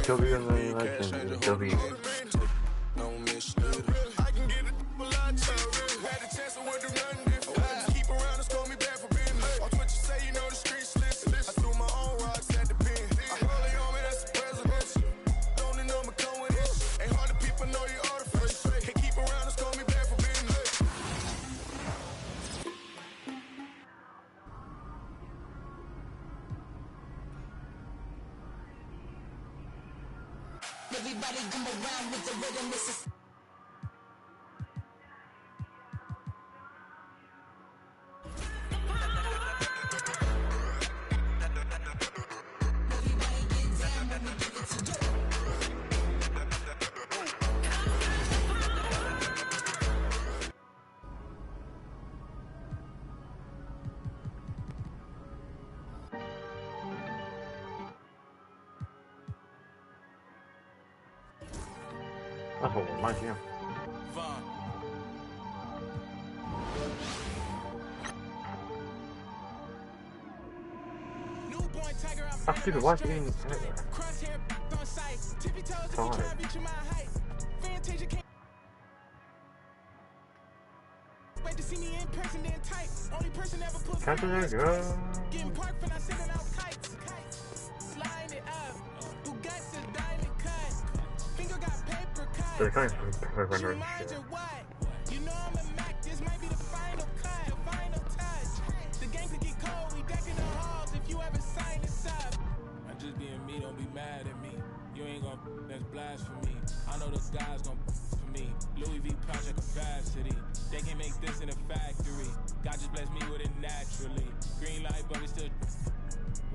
저기는 하여튼 저기 Everybody come around with the rhythm. This is 맛이야. 확실히 맛있긴 해. 정하네. They're kind of shit. You know I'm a Mac, this might be the final cut, final touch. The game could get cold, we decking the halls if you ever sign this up. I'm just being me, don't be mad at me. You ain't gon' that's blasphemy. I know the guys gon' for me. Louis V project capacity. They can make this in a factory. God just blessed me with it naturally. Green light, but we still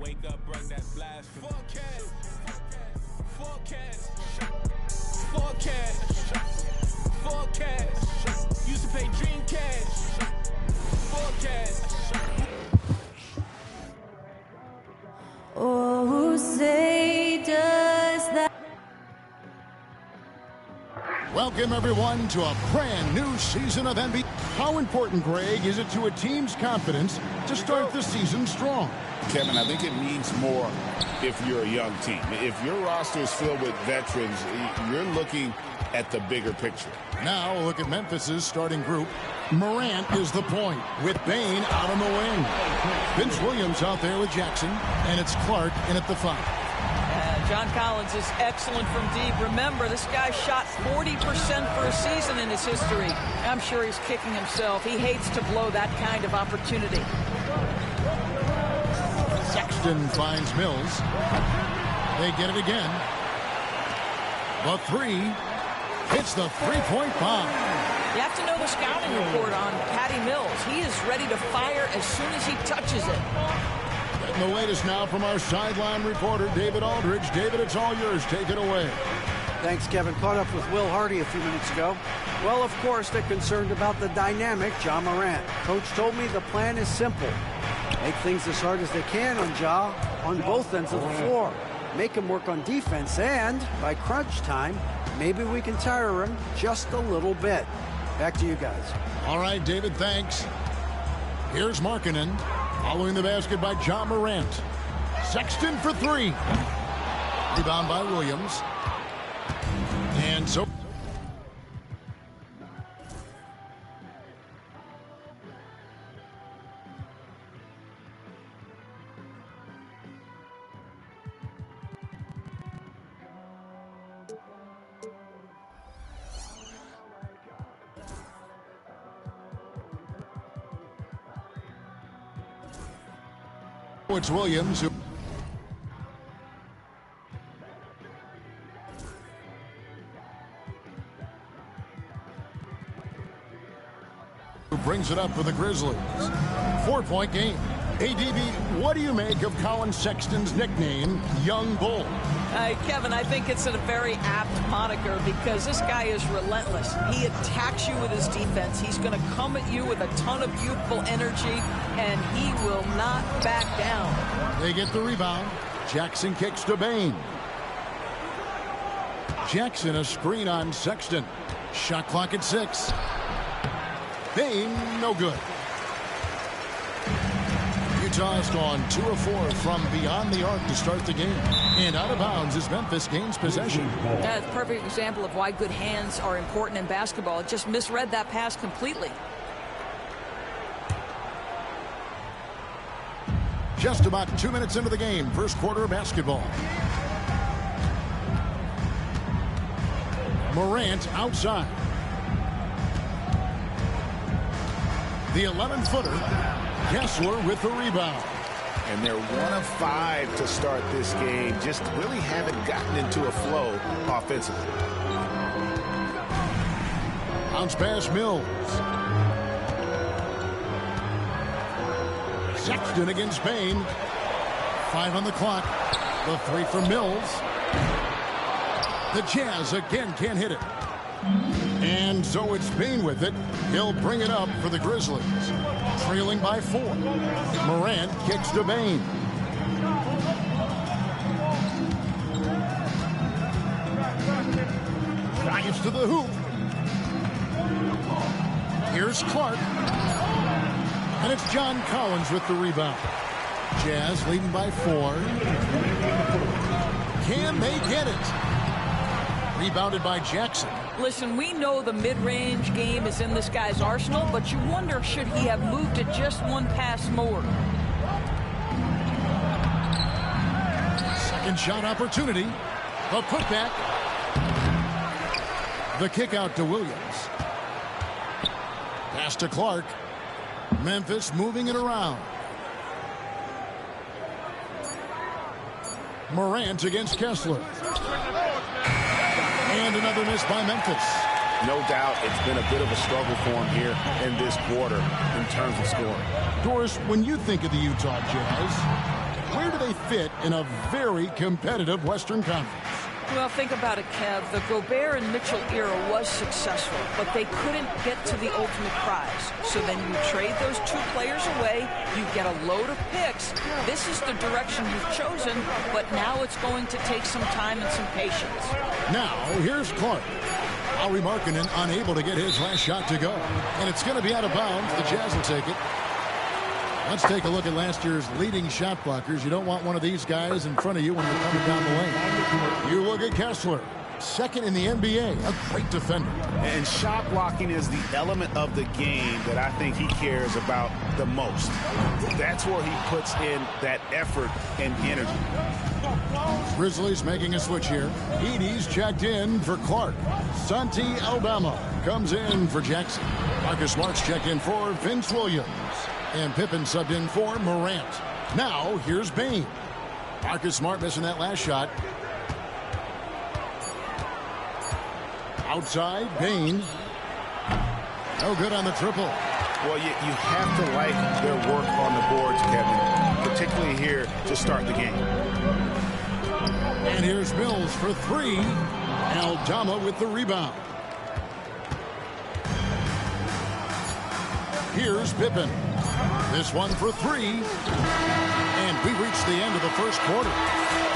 wake up, bring that blasphemy. Forecast. Used to pay dream cash. Forecast. Oh, who say does that? Welcome everyone to a brand new season of NBA. How important, Greg, is it to a team's confidence to start the season strong? Kevin, I think it means more if you're a young team. If your roster is filled with veterans, you're looking at the bigger picture. Now, look at Memphis's starting group. Morant is the point, with Bane out on the wing. Vince Williams out there with Jackson, and it's Clark in at the 5. John Collins is excellent from deep. Remember, this guy shot 40% for a season in his history. I'm sure he's kicking himself. He hates to blow that kind of opportunity. Sexton finds Mills. They get it again. The 3 hits the three-point bomb. You have to know the scouting report on Patty Mills. He is ready to fire as soon as he touches it. And the latest now from our sideline reporter, David Aldridge. David, it's all yours. Take it away. Thanks, Kevin. Caught up with Will Hardy a few minutes ago. Well, of course, they're concerned about the dynamic Ja Morant. Coach told me the plan is simple. Make things as hard as they can on Ja on both ends of the floor. Make him work on defense, and by crunch time, maybe we can tire him just a little bit. Back to you guys. All right, David, thanks. Here's Markkanen. Following the basket by Ja Morant. Sexton for 3. Rebound by Williams. And so... it's Williams who brings it up for the Grizzlies. 4-point game. ADB, what do you make of Colin Sexton's nickname, Young Bull? Kevin, I think it's a very apt moniker because this guy is relentless. He attacks you with his defense. He's going to come at you with a ton of youthful energy, and he will not back down. They get the rebound. Jackson kicks to Bane. Jackson, a screen on Sexton. Shot clock at 6. Bane, no good. Utah's gone 2 of 4 from beyond the arc to start the game. And out of bounds as Memphis gains possession. That's a perfect example of why good hands are important in basketball. It just misread that pass completely. Just about 2 minutes into the game, first quarter of basketball. Morant outside. The 11-footer, Kessler with the rebound. And they're 1 of 5 to start this game. Just really haven't gotten into a flow offensively. Bounce pass Mills. Sexton against Bane. 5 on the clock. The 3 for Mills. The Jazz again can't hit it. And so it's Bane with it. He'll bring it up for the Grizzlies. Trailing by 4. Morant kicks to Bane. Drives to the hoop. Here's Clark. And it's John Collins with the rebound. Jazz leading by 4. Can they get it? Rebounded by Jackson. Listen, we know the mid-range game is in this guy's arsenal, but you wonder, should he have moved it just one pass more? Second shot opportunity. A putback. The kick out to Williams. Pass to Clark. Memphis moving it around. Morant against Kessler. And another miss by Memphis. No doubt it's been a bit of a struggle for him here in this quarter in terms of scoring. Doris, when you think of the Utah Jazz, where do they fit in a very competitive Western Conference? Well, think about it, Kev. The Gobert and Mitchell era was successful, but they couldn't get to the ultimate prize. So then you trade those 2 players away, you get a load of picks. This is the direction you've chosen, but now it's going to take some time and some patience. Now, here's Clark. Lauri Markkanen unable to get his last shot to go. And it's going to be out of bounds. The Jazz will take it. Let's take a look at last year's leading shot blockers. You don't want one of these guys in front of you when you're coming down the lane. You look at Kessler, second in the NBA, a great defender. And shot blocking is the element of the game that I think he cares about the most. That's where he puts in that effort and energy. Grizzlies making a switch here. Edey's checked in for Clark. Santi Aldama comes in for Jackson. Marcus Smart's checked in for Vince Williams. And Pippen subbed in for Morant. Now, here's Bane. Marcus Smart missing that last shot. Outside, Bane. No good on the triple. Well, you have to like their work on the boards, Kevin, particularly here to start the game. And here's Mills for 3. Aldama with the rebound. Here's Pippen. This one for 3. And we reach the end of the first quarter.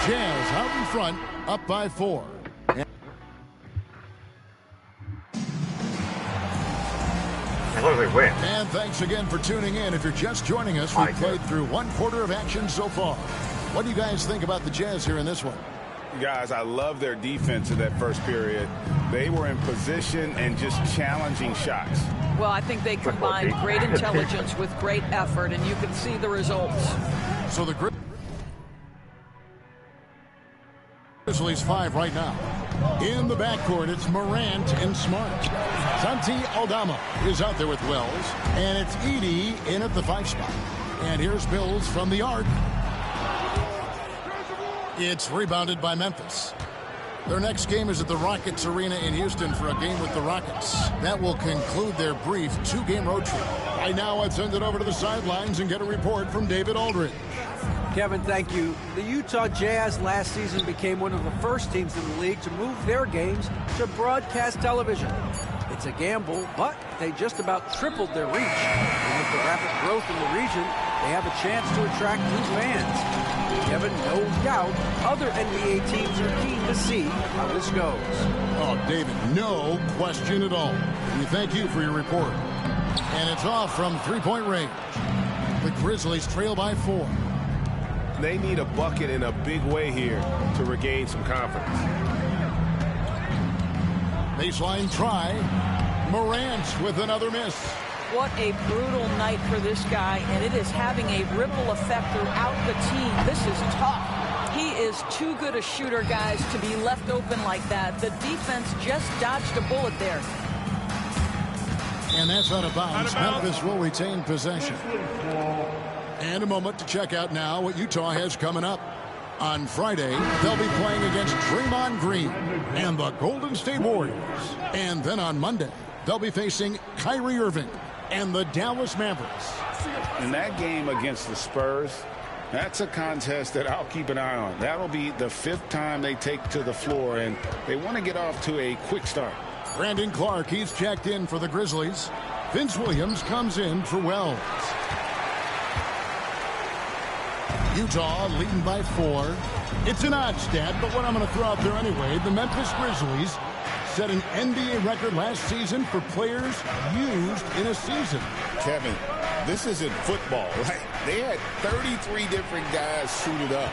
Jazz out in front, up by 4. And thanks again for tuning in. If you're just joining us, we've played through 1 quarter of action so far. What do you guys think about the Jazz here in this one? Guys, I love their defense in that first period. They were in position and just challenging shots. Well, I think they combined great intelligence with great effort, and you can see the results. So the Grizzlies 5 right now. In the backcourt, it's Morant and Smart. Santi Aldama is out there with Wells. And it's Edey in at the 5 spot. And here's Mills from the arc. It's rebounded by Memphis. Their next game is at the Rockets Arena in Houston for a game with the Rockets. That will conclude their brief 2-game road trip. Right now, let's send it over to the sidelines and get a report from David Aldridge. Kevin, thank you. The Utah Jazz last season became one of the first teams in the league to move their games to broadcast television. It's a gamble, but they just about tripled their reach. And with the rapid growth in the region, they have a chance to attract new fans. Kevin, no doubt, other NBA teams are keen to see how this goes. Oh, David, no question at all. We thank you for your report. And it's off from 3-point range. The Grizzlies trail by 4. They need a bucket in a big way here to regain some confidence. Baseline try. Morant with another miss. What a brutal night for this guy, and it is having a ripple effect throughout the team. This is tough. He is too good a shooter, guys, to be left open like that. The defense just dodged a bullet there. And that's out of bounds. Memphis will retain possession. And a moment to check out now what Utah has coming up. On Friday, they'll be playing against Draymond Green and the Golden State Warriors. And then on Monday, they'll be facing Kyrie Irving and the Dallas Mavericks. In that game against the Spurs, that's a contest that I'll keep an eye on. That'll be the 5th time they take to the floor, and they want to get off to a quick start. Brandon Clark, he's checked in for the Grizzlies. Vince Williams comes in for Wells. Utah leading by 4. It's an odd stat, but what I'm going to throw out there anyway, the Memphis Grizzlies set an NBA record last season for players used in a season. Kevin, this isn't football, right? They had 33 different guys suited up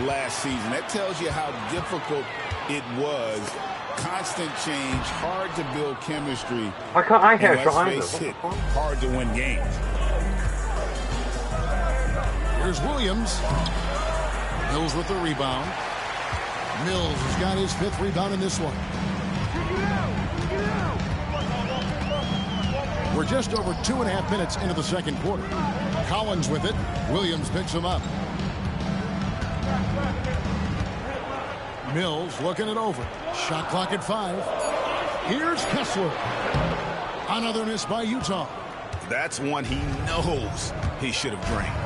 last season. That tells you how difficult it was. Constant change, hard to build chemistry. I hear and let's face it, hard to win games. Here's Williams. Mills with the rebound. Mills has got his 5th rebound in this one. We're just over 2.5 minutes into the second quarter. Collins with it. Williams picks him up. Mills looking it over. Shot clock at 5. Here's Kessler. Another miss by Utah. That's one he knows he should have drained.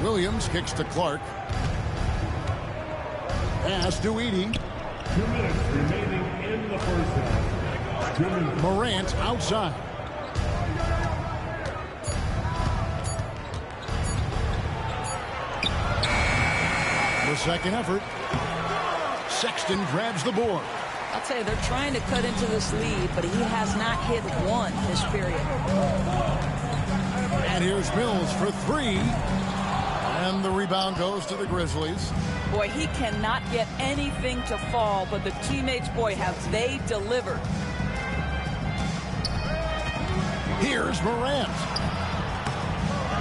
Williams kicks to Clark. Pass to Edey. 2 minutes remaining in the first half. Morant outside. The second effort. Sexton grabs the board. I'll tell you, they're trying to cut into this lead, but he has not hit one this period. And here's Mills for 3. And the rebound goes to the Grizzlies. Boy, he cannot get anything to fall, but the teammates, boy, have they delivered. Here's Morant.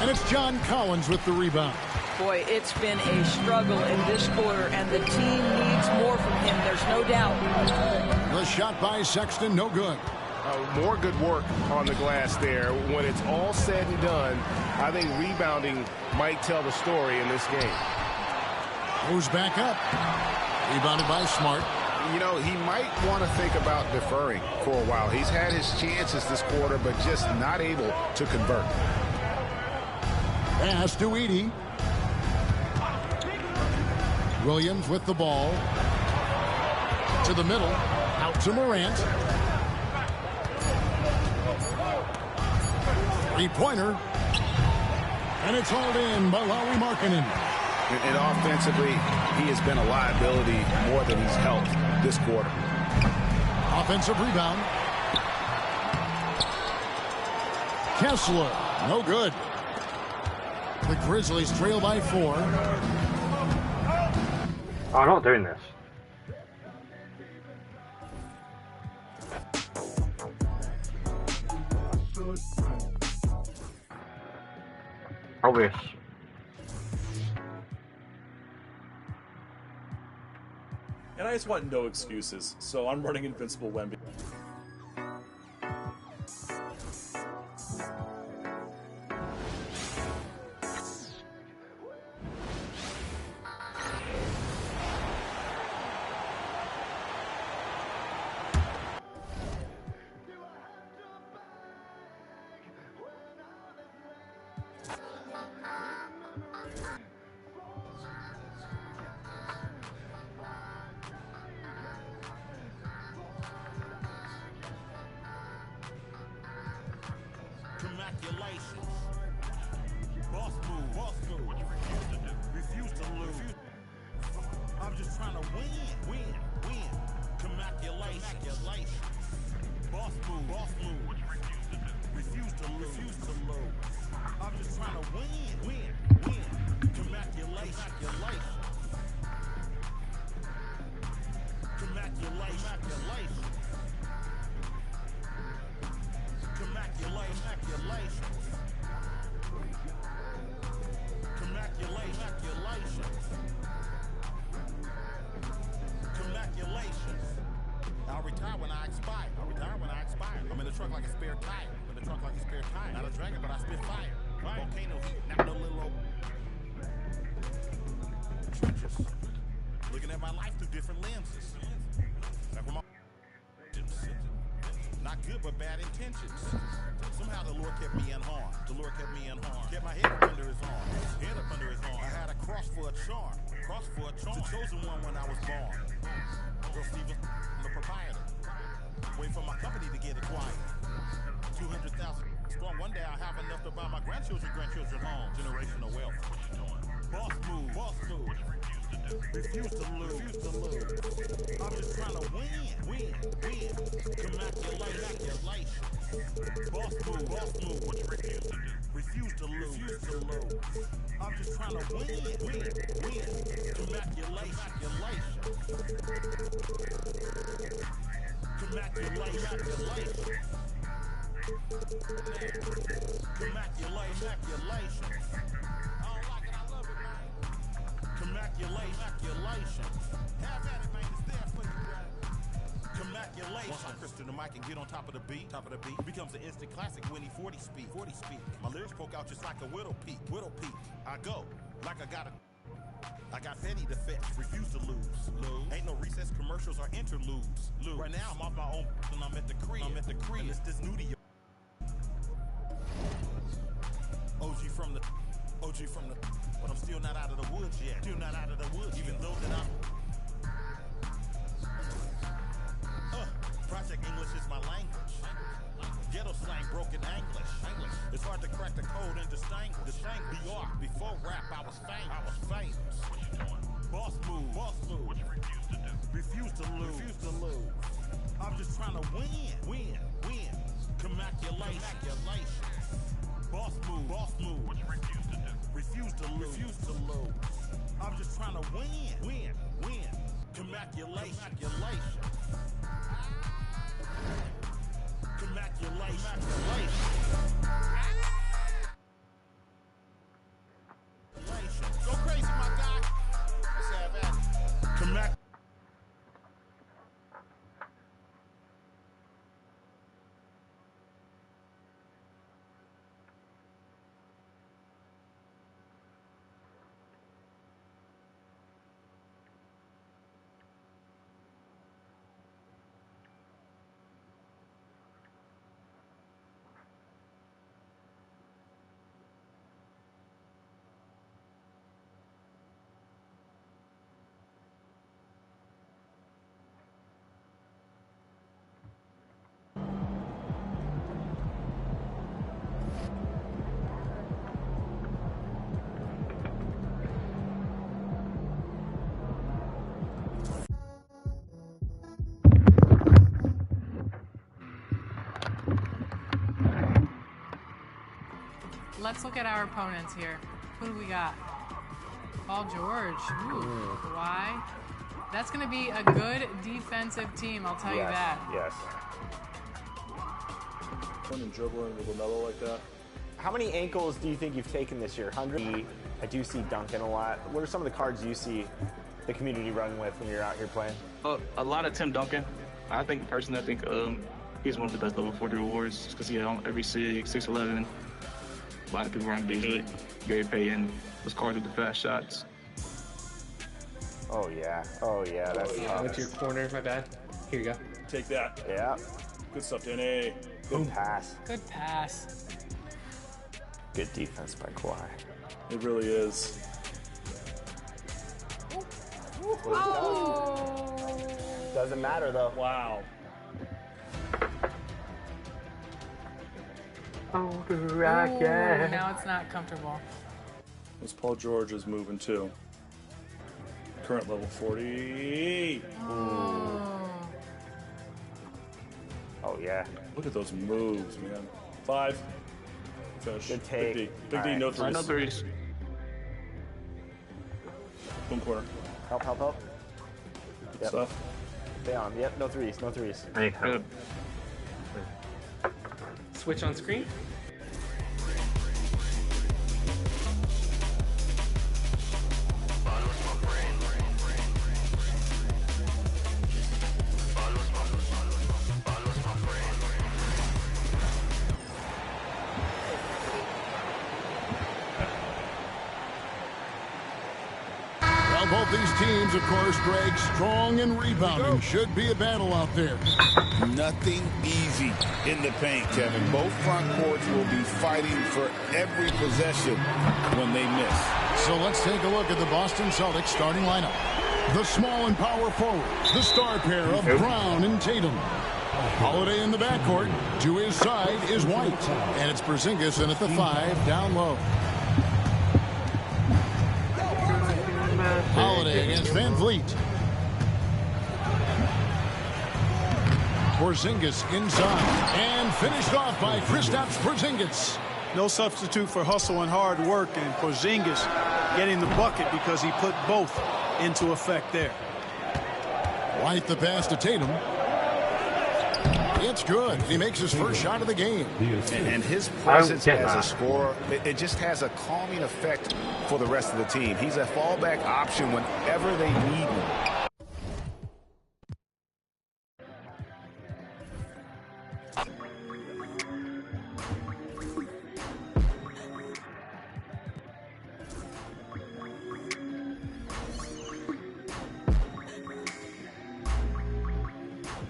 And it's John Collins with the rebound. Boy, it's been a struggle in this quarter, and the team needs more from him, there's no doubt. The shot by Sexton, no good. More good work on the glass there. When it's all said and done, I think rebounding might tell the story in this game. Moves back up. Rebounded by Smart. You know, he might want to think about deferring for a while. He's had his chances this quarter, but just not able to convert. Pass to Edey. Williams with the ball. To the middle. Out to Morant. Three-pointer. And it's hauled in by Lauri Markkanen. And offensively, he has been a liability more than he's helped this quarter. Offensive rebound. Kessler, no good. The Grizzlies trail by 4. Oh, I'm not doing this. Obvious. And I just want no excuses, so I'm running Invincible Wemby. inspire. I retire when I expire. I'm in the truck like a spare tire. I'm in the truck like a spare tire. Not a dragon, but I spit fire. Right. Volcano heat, not no little old trenches. Looking at my life through different lenses. Like with my not good, but bad intentions. Somehow the Lord kept me unharmed. The Lord kept me unharmed. Kept my head up under his arm. Head up under his arm. I had a cross for a charm. Cross for a charm. The chosen one when I was born. Girl Steve, I'm the proprietor. Wait for my company to get acquired. 200,000 strong. One day I'll have enough to buy my grandchildren home. Generational wealth. Boss move. Boss move. Refuse to lose. Refuse to lose. I'm just trying to win. Win. Win. Congratulations. Boss move. Boss move. What you refuse to do? Refuse to lose. Refuse to lose. I'm just trying to win. Win. Win. Congratulations. Congratulations. Congratulations. I don't like it, I love it, man. Congratulations. Have at it, man. It's there for you, brother. Congratulations. Once I crystal the mic and get on top of the beat, it becomes an instant classic when he 40 speak. My lyrics poke out just like a widow peak. I go like I got Fetty to fetch, refuse to lose. Ain't no recess commercials or interludes. Right now I'm off my own and I'm at the crib. And it's this new to you. OG from the, but I'm still not out of the woods yet. Even though that Project English is my language. Ghetto slang, broken English. It's hard to crack the code and distinguish. Before rap, I was famous. Boss move. What you refuse to do? Refuse to lose. I'm just trying to win. Congratulations. Boss move. What you refuse to do? Refuse to lose. I'm just trying to win. Congratulations. Go crazy, my guy. Let's have at it. Let's look at our opponents here. Who do we got? Paul George. Ooh, Kawhi. That's going to be a good defensive team, I'll tell you that. Yes. And dribbling with LaMelo like that. How many ankles do you think you've taken this year? 100? I do see Duncan a lot. What are some of the cards you see the community running with when you're out here playing? A lot of Tim Duncan. I think he's one of the best level 40 awards because he had on every 6'11". A lot of people run Beasley, Gary Payton, those cards with the fast shots. Oh yeah, that's tough. Went to your corner, my bad. Here you go. Take that. Yeah. Good stuff, Danny. Good pass. Good pass. Good defense by Kawhi. It really is. Oh. Doesn't matter though. Wow. Ooh, now it's not comfortable. This Paul George is moving too. Current level 40. Oh yeah. Look at those moves, man. 5. Finish. Good take. Big D, no threes. No threes. Boom corner. Help. Good stuff. Stay on. Yep, no threes. Good. Switch on screen. these teams, of course, Greg, strong and rebounding. Should be a battle out there. Nothing easy in the paint, Kevin. Both front courts will be fighting for every possession when they miss. So let's take a look at the Boston Celtics starting lineup. The small and power forwards, the star pair of Brown and Tatum. Holiday in the backcourt. To his side is White. And it's Porzingis in at the 5 down low. Holiday against Van Vliet. Porzingis inside. And finished off by Kristaps Porzingis. No substitute for hustle and hard work, and Porzingis getting the bucket because he put both into effect there. White the pass to Tatum. It's good. He makes his first shot of the game. And his presence as a scorer, it just has a calming effect for the rest of the team. He's a fallback option whenever they need him.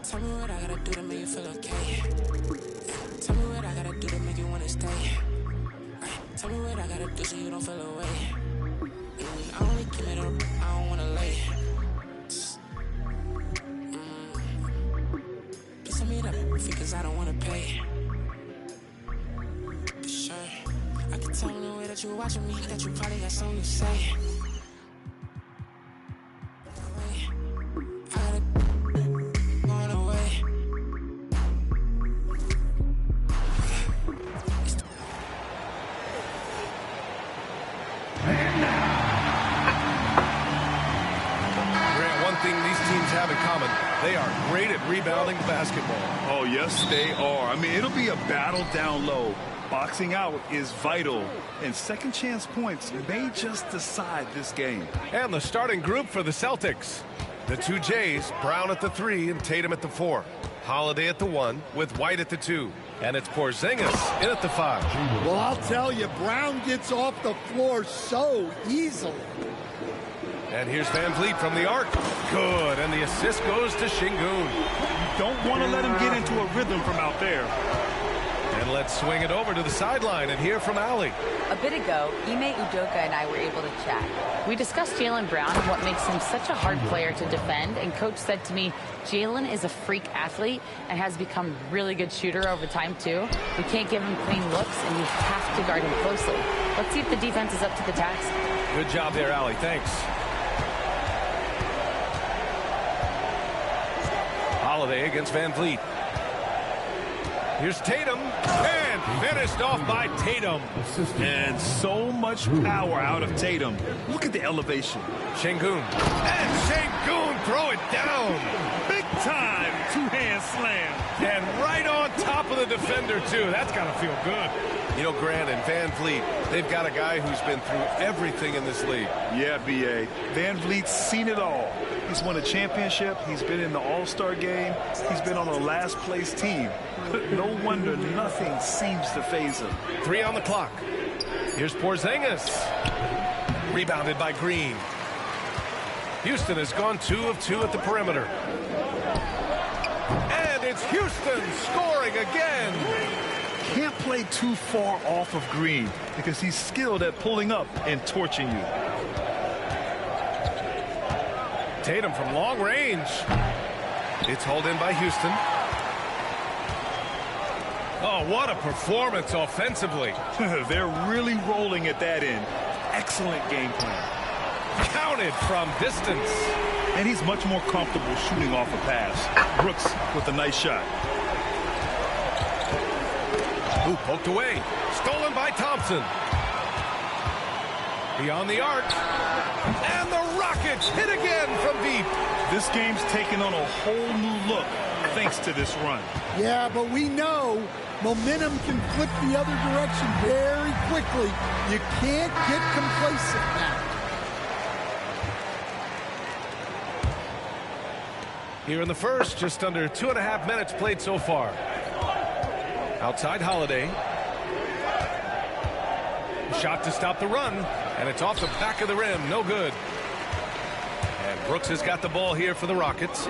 Tell me what I gotta do to make you feel okay. Tell me what I gotta do to make you wanna stay. Tell me what I gotta do so you don't feel away. I only give it up, I don't wanna lay. Please tell me that fee cause I don't wanna pay. For sure, I can tell in the way that you're watching me that you probably got something to say. They are great at rebounding the basketball. Oh, yes, they are. I mean, it'll be a battle down low. Boxing out is vital, and second chance points may just decide this game. And the starting group for the Celtics. The two Jays, Brown at the 3 and Tatum at the 4. Holiday at the 1 with White at the 2. And it's Porzingis in at the 5. Well, I'll tell you, Brown gets off the floor so easily. And here's Van Vliet from the arc. Good, and the assist goes to Şengün. You don't want to let him get into a rhythm from out there. And let's swing it over to the sideline and hear from Allie. A bit ago, Ime Udoka and I were able to chat. We discussed Jaylen Brown and what makes him such a hard player to defend, and Coach said to me, Jaylen is a freak athlete and has become a really good shooter over time, too. We can't give him clean looks, and we have to guard him closely. Let's see if the defense is up to the task. Good job there, Allie. Thanks. Holiday against Van Vliet. Here's Tatum, and finished off by Tatum. And so much power out of Tatum. Look at the elevation. Şengün. And Şengün throw it down. Big time two-hand slam. And right on top of the defender, too. That's got to feel good. You know, Grant and Van Vliet, they've got a guy who's been through everything in this league. Yeah, B.A. Van Vliet's seen it all. He's won a championship. He's been in the All-Star game. He's been on a last-place team. No wonder nothing seems to faze him. 3 on the clock. Here's Porzingis. Rebounded by Green. Houston has gone 2 of 2 at the perimeter. And it's Houston scoring again. Can't play too far off of Green because he's skilled at pulling up and torching you. Tatum from long range. It's hauled in by Houston. Oh, what a performance offensively. They're really rolling at that end. Excellent game plan. Counted from distance. And he's much more comfortable shooting off a pass. Brooks with a nice shot. Ooh, poked away. Stolen by Thompson. Beyond the arc. And the Rockets hit again from deep. This game's taken on a whole new look thanks to this run. Yeah, but we know momentum can flip the other direction very quickly. You can't get complacent now. Here in the first, just under 2.5 minutes played so far. Outside Holiday. Shot to stop the run, and it's off the back of the rim. No good. Brooks has got the ball here for the Rockets.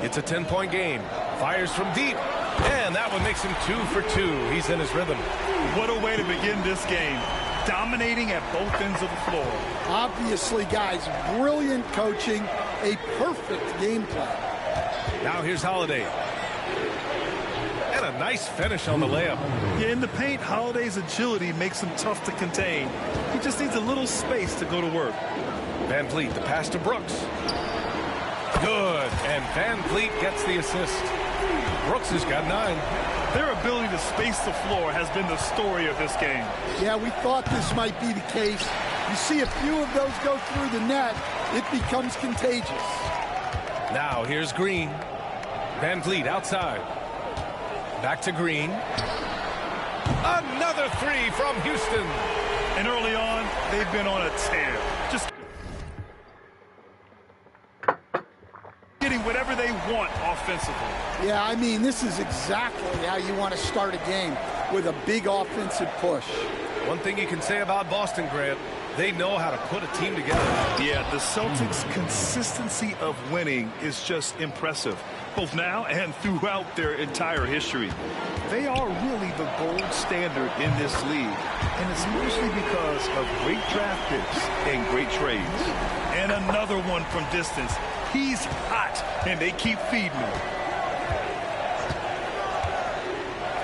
It's a 10-point game. Fires from deep. And that one makes him 2 for 2. He's in his rhythm. What a way to begin this game. Dominating at both ends of the floor. Obviously, guys, brilliant coaching, a perfect game plan. Now here's Holiday. And a nice finish on the layup. Yeah, in the paint, Holiday's agility makes him tough to contain. He just needs a little space to go to work. Van Vliet, the pass to Brooks. Good, and Van Vliet gets the assist. Brooks has got 9. Their ability to space the floor has been the story of this game. Yeah, we thought this might be the case. You see a few of those go through the net, it becomes contagious. Now here's Green. Van Vliet outside. Back to Green. Another 3 from Houston. And early on, they've been on a tear. Just getting whatever they want offensively. Yeah, I mean, this is exactly how you want to start a game, with a big offensive push. One thing you can say about Boston, Grant, they know how to put a team together. Yeah, the Celtics' consistency of winning is just impressive, both now and throughout their entire history. They are really the gold standard in this league, and it's mostly because of great draft picks and great trades. And another one from distance. He's hot, and they keep feeding him.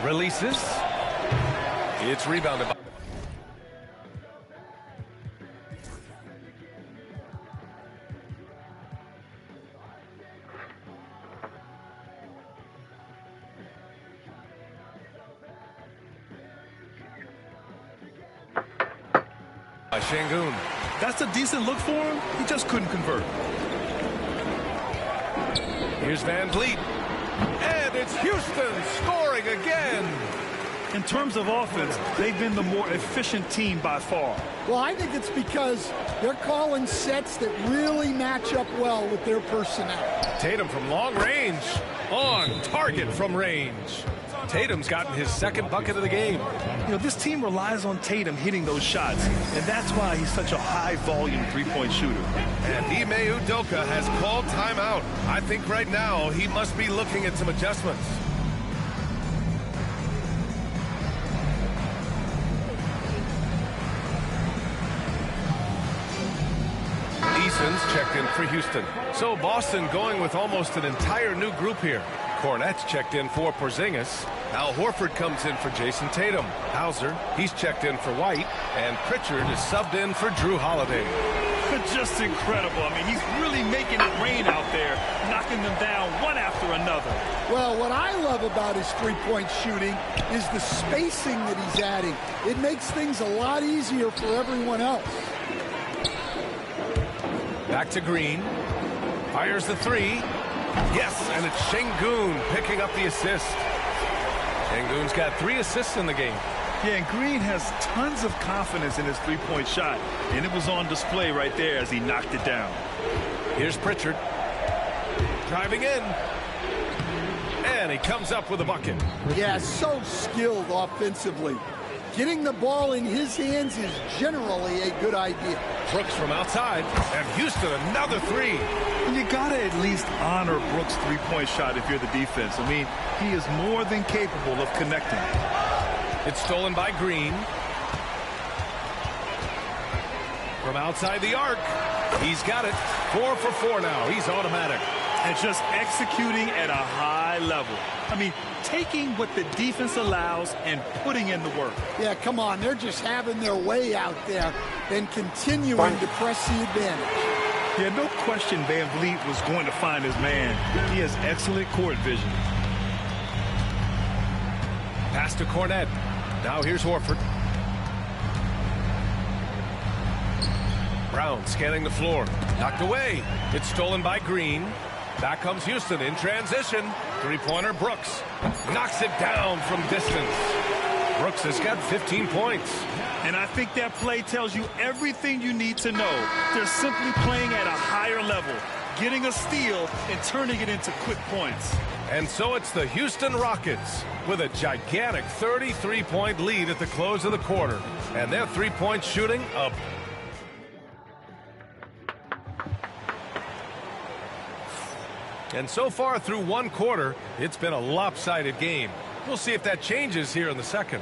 Releases. It's rebounded by Şengün. That's a decent look for him. He just couldn't convert. Here's Van Vliet. And it's Houston scoring again. In terms of offense, they've been the more efficient team by far. Well, I think it's because they're calling sets that really match up well with their personnel. Tatum from long range. On target from range. Tatum's gotten his second bucket of the game. You know, this team relies on Tatum hitting those shots, and that's why he's such a high-volume three-point shooter. And Ime Udoka has called timeout. I think right now he must be looking at some adjustments. Eason's checked in for Houston. So Boston going with almost an entire new group here. Kornet's checked in for Porzingis. Al Horford comes in for Jason Tatum. Hauser, he's checked in for White. And Pritchard is subbed in for Drew Holiday. Just incredible. I mean, he's really making it rain out there, knocking them down one after another. Well, what I love about his three-point shooting is the spacing that he's adding. It makes things a lot easier for everyone else. Back to Green. Fires the 3. Yes, and it's Şengün picking up the assist. Şengün's got 3 assists in the game. Yeah, and Green has tons of confidence in his three-point shot, and it was on display right there as he knocked it down. Here's Pritchard. Driving in. And he comes up with a bucket. Yeah, so skilled offensively. Getting the ball in his hands is generally a good idea. Brooks from outside, and Houston another 3. And you got to at least honor Brooks' three-point shot if you're the defense. I mean, he is more than capable of connecting. It's stolen by Green. From outside the arc, he's got it. 4 for 4 now. He's automatic. And just executing at a high level. I mean, taking what the defense allows and putting in the work. Yeah, come on. They're just having their way out there and continuing to press the advantage. Yeah, no question Van Vliet was going to find his man. He has excellent court vision. Pass to Kornet. Now here's Horford. Brown scanning the floor. Knocked away. It's stolen by Green. Back comes Houston in transition. Three-pointer Brooks. Knocks it down from distance. Brooks has got 15 points. And I think that play tells you everything you need to know. They're simply playing at a higher level, getting a steal and turning it into quick points. And so it's the Houston Rockets with a gigantic 33-point lead at the close of the quarter. And their three-point shooting up. And so far through one quarter, it's been a lopsided game. We'll see if that changes here in the second.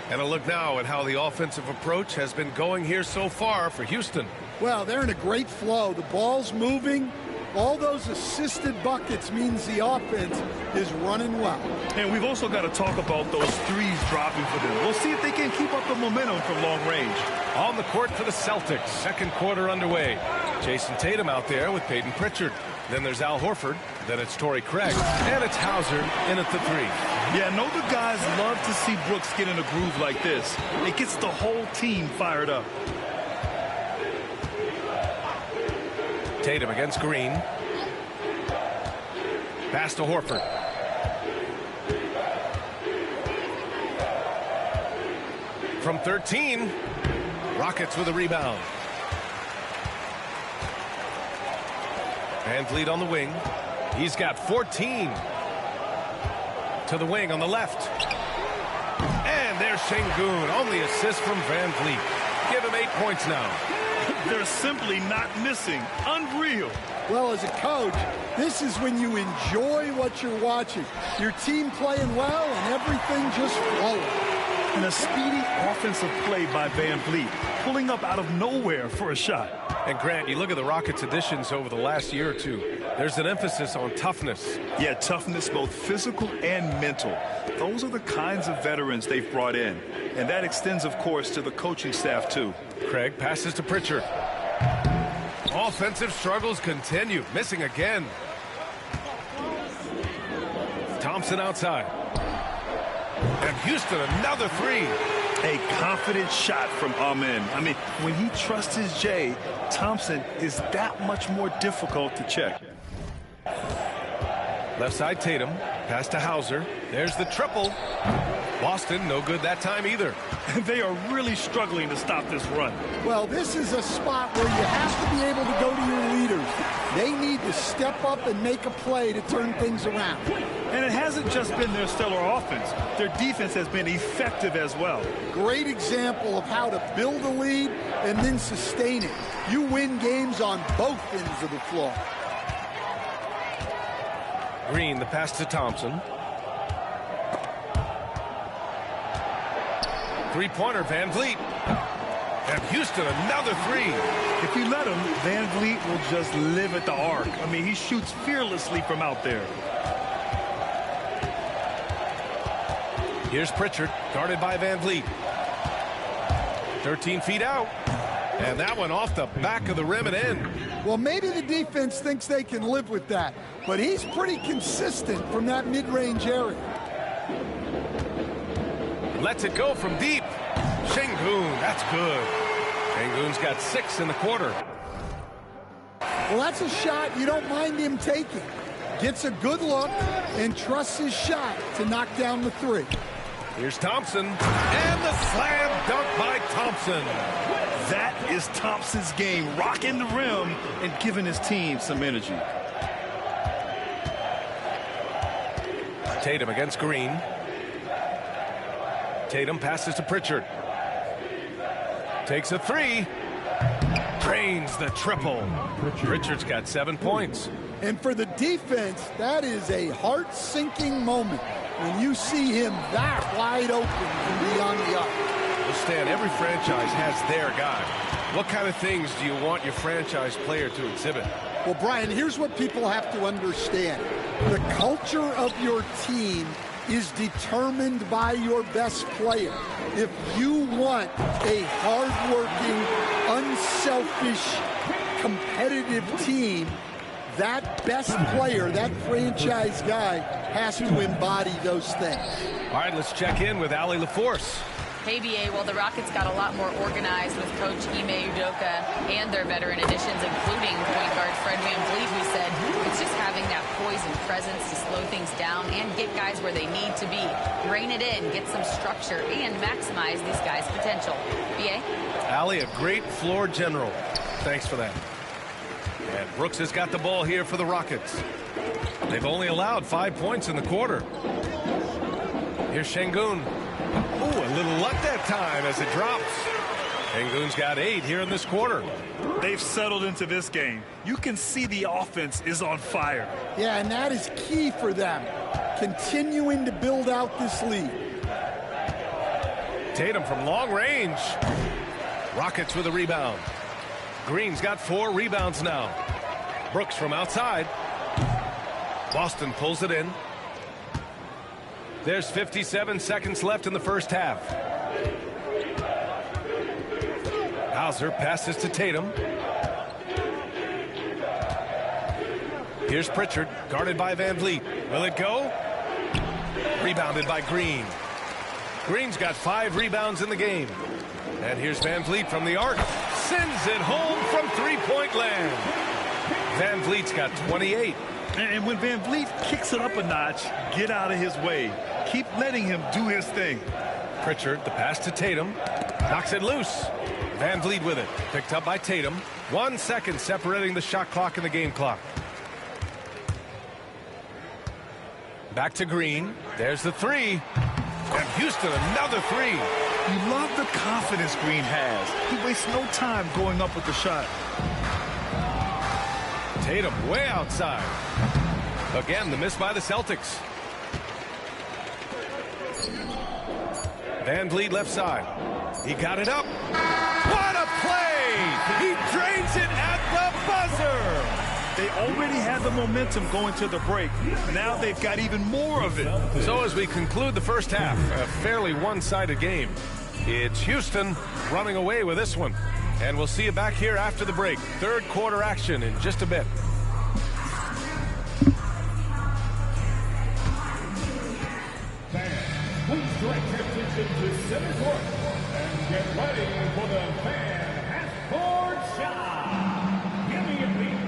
And a look now at how the offensive approach has been going here so far for Houston. Well, they're in a great flow. The ball's moving. All those assisted buckets means the offense is running well. And we've also got to talk about those threes dropping for them. We'll see if they can keep up the momentum from long range. On the court for the Celtics, second quarter underway. Jason Tatum out there with Peyton Pritchard. Then there's Al Horford. Then it's Torrey Craig. And it's Hauser in at the three. Yeah, I know the guys love to see Brooks get in a groove like this. It gets the whole team fired up. Tatum against Green. Pass to Horford. From 13, Rockets with a rebound. VanVleet on the wing. He's got 14. To the wing on the left. And there's Şengün. Only assist from VanVleet. Give him 8 points now. They're simply not missing. Unreal. Well, as a coach, this is when you enjoy what you're watching. Your team playing well and everything just flowing. And a speedy offensive play by VanVleet, pulling up out of nowhere for a shot. And Grant, you look at the Rockets' additions over the last year or two. There's an emphasis on toughness. Yeah, toughness, both physical and mental. Those are the kinds of veterans they've brought in. And that extends, of course, to the coaching staff, too. Craig passes to Pritchard. Offensive struggles continue. Missing again. Thompson outside. And Houston, another three. A confident shot from Amen. I mean, when he trusts his J, Thompson is that much more difficult to check. Left side Tatum. Pass to Hauser. There's the triple. Boston, no good that time either. They are really struggling to stop this run. Well, this is a spot where you have to be able to go to your leaders. They need to step up and make a play to turn things around. And it hasn't just been their stellar offense. Their defense has been effective as well. Great example of how to build a lead and then sustain it. You win games on both ends of the floor. Green, the pass to Thompson. Three-pointer, VanVleet. And Houston, another three. If you let him, VanVleet will just live at the arc. I mean, he shoots fearlessly from out there. Here's Pritchard, guarded by VanVleet. 13 feet out. And that one off the back of the rim and in. Well, maybe the defense thinks they can live with that, but he's pretty consistent from that mid-range area. Lets it go from deep. Şengün, that's good. Şengün's got 6 in the quarter. Well, that's a shot you don't mind him taking. Gets a good look and trusts his shot to knock down the three. Here's Thompson. And the slam dunk by Thompson. That is Thompson's game, rocking the rim and giving his team some energy. Tatum against Green. Tatum passes to Pritchard. Takes a three. Drains the triple. Pritchard's got 7 points. And for the defense, that is a heart-sinking moment when you see him that wide open from beyond the arc. Well, Stan, every franchise has their guy. What kind of things do you want your franchise player to exhibit? Well, Brian, here's what people have to understand. The culture of your team is determined by your best player. If you want a hard-working, unselfish, competitive team, that best player, that franchise guy, has to embody those things. All right, let's check in with Allie LaForce. Hey, BA, well, the Rockets got a lot more organized with Coach Ime Udoka and their veteran additions, including point guard Fred VanVleet, who said it's just having that poise and presence to slow things down and get guys where they need to be. Rein it in, get some structure, and maximize these guys' potential. BA? Allie, a great floor general. Thanks for that. And Brooks has got the ball here for the Rockets. They've only allowed 5 points in the quarter. Here's Şengün. Ooh, a little luck that time as it drops. Sengun's got 8 here in this quarter. They've settled into this game. You can see the offense is on fire. Yeah, and that is key for them, continuing to build out this lead. Tatum from long range. Rockets with a rebound. Green's got 4 rebounds now. Brooks from outside. Boston pulls it in. There's 57 seconds left in the first half. Hauser passes to Tatum. Here's Pritchard, guarded by Van Vliet. Will it go? Rebounded by Green. Green's got 5 rebounds in the game. And here's Van Vliet from the arc. Sends it home from three-point land. Van Vliet's got 28. And when Van Vliet kicks it up a notch, get out of his way. Keep letting him do his thing. Pritchard, the pass to Tatum. Knocks it loose. Van Vliet with it. Picked up by Tatum. 1 second separating the shot clock and the game clock. Back to Green. There's the 3. And Houston, another 3. You love the confidence Green has. He wastes no time going up with the shot. Tatum way outside. Again, the miss by the Celtics. Van Vliet left side. He got it up. What a play! He drains it at the buzzer! They already had the momentum going to the break. Now they've got even more of it. So as we conclude the first half, a fairly one-sided game. It's Houston running away with this one. And we'll see you back here after the break. Third quarter action in just a bit. Please direct your attention to center court and get ready for the fan half-court shot. Give me a beat.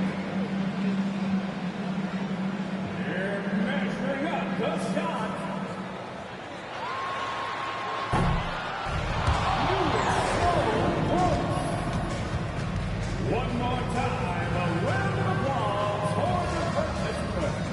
They're measuring up the shot. One more time, a round of applause for the participants.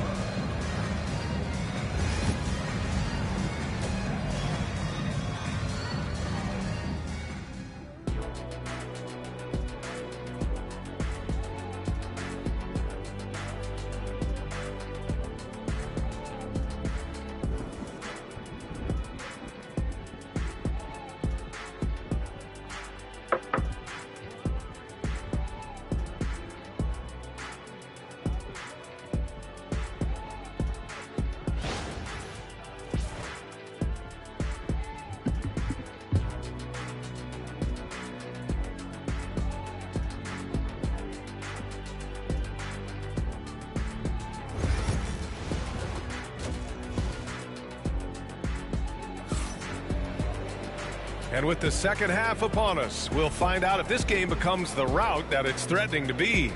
And with the second half upon us, we'll find out if this game becomes the rout that it's threatening to be.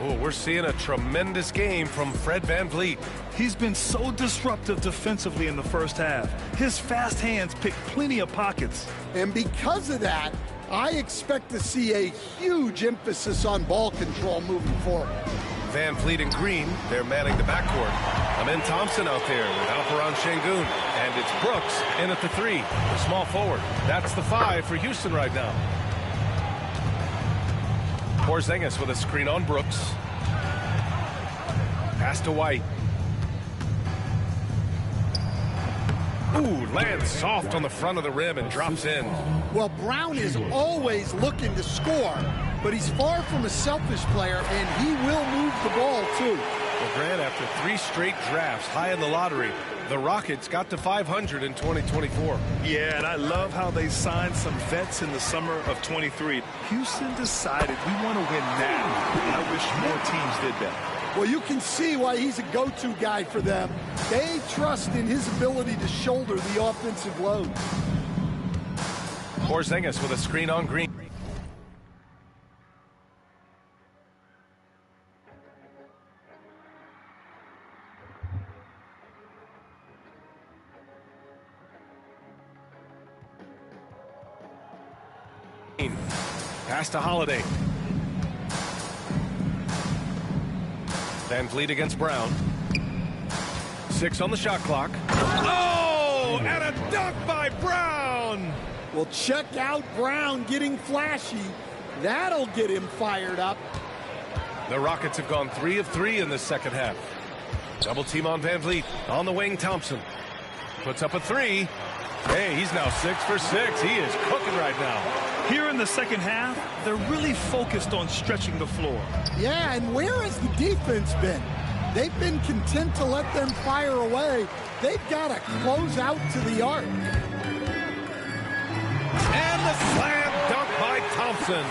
Oh, we're seeing a tremendous game from Fred Van Vliet. He's been so disruptive defensively in the first half. His fast hands pick plenty of pockets. And because of that, I expect to see a huge emphasis on ball control moving forward. Van Vliet and Green, they're manning the backcourt. Amen Thompson out there with Alperen Sengun. And it's Brooks in at the 3, the small forward. That's the 5 for Houston right now. Porzingis with a screen on Brooks. Pass to White. Ooh, lands soft on the front of the rim and drops in. Well, Brown is always looking to score, but he's far from a selfish player, and he will move the ball, too. Well, Grant, after 3 straight drafts high in the lottery, the Rockets got to 500 in 2024. Yeah, and I love how they signed some vets in the summer of 23. Houston decided we want to win now, and I wish more teams did that. Well, you can see why he's a go-to guy for them. They trust in his ability to shoulder the offensive load. Porzingis with a screen on Green. Pass to Holiday. Van Vliet against Brown. 6 on the shot clock. Oh, and a dunk by Brown. Well, check out Brown getting flashy. That'll get him fired up. The Rockets have gone 3 of 3 in this second half. Double team on Van Vliet. On the wing, Thompson puts up a 3. Hey, he's now 6 for 6. He is cooking right now. Here in the second half, they're really focused on stretching the floor. Yeah, and where has the defense been? They've been content to let them fire away. They've got to close out to the arc. And the slam dunk by Thompson.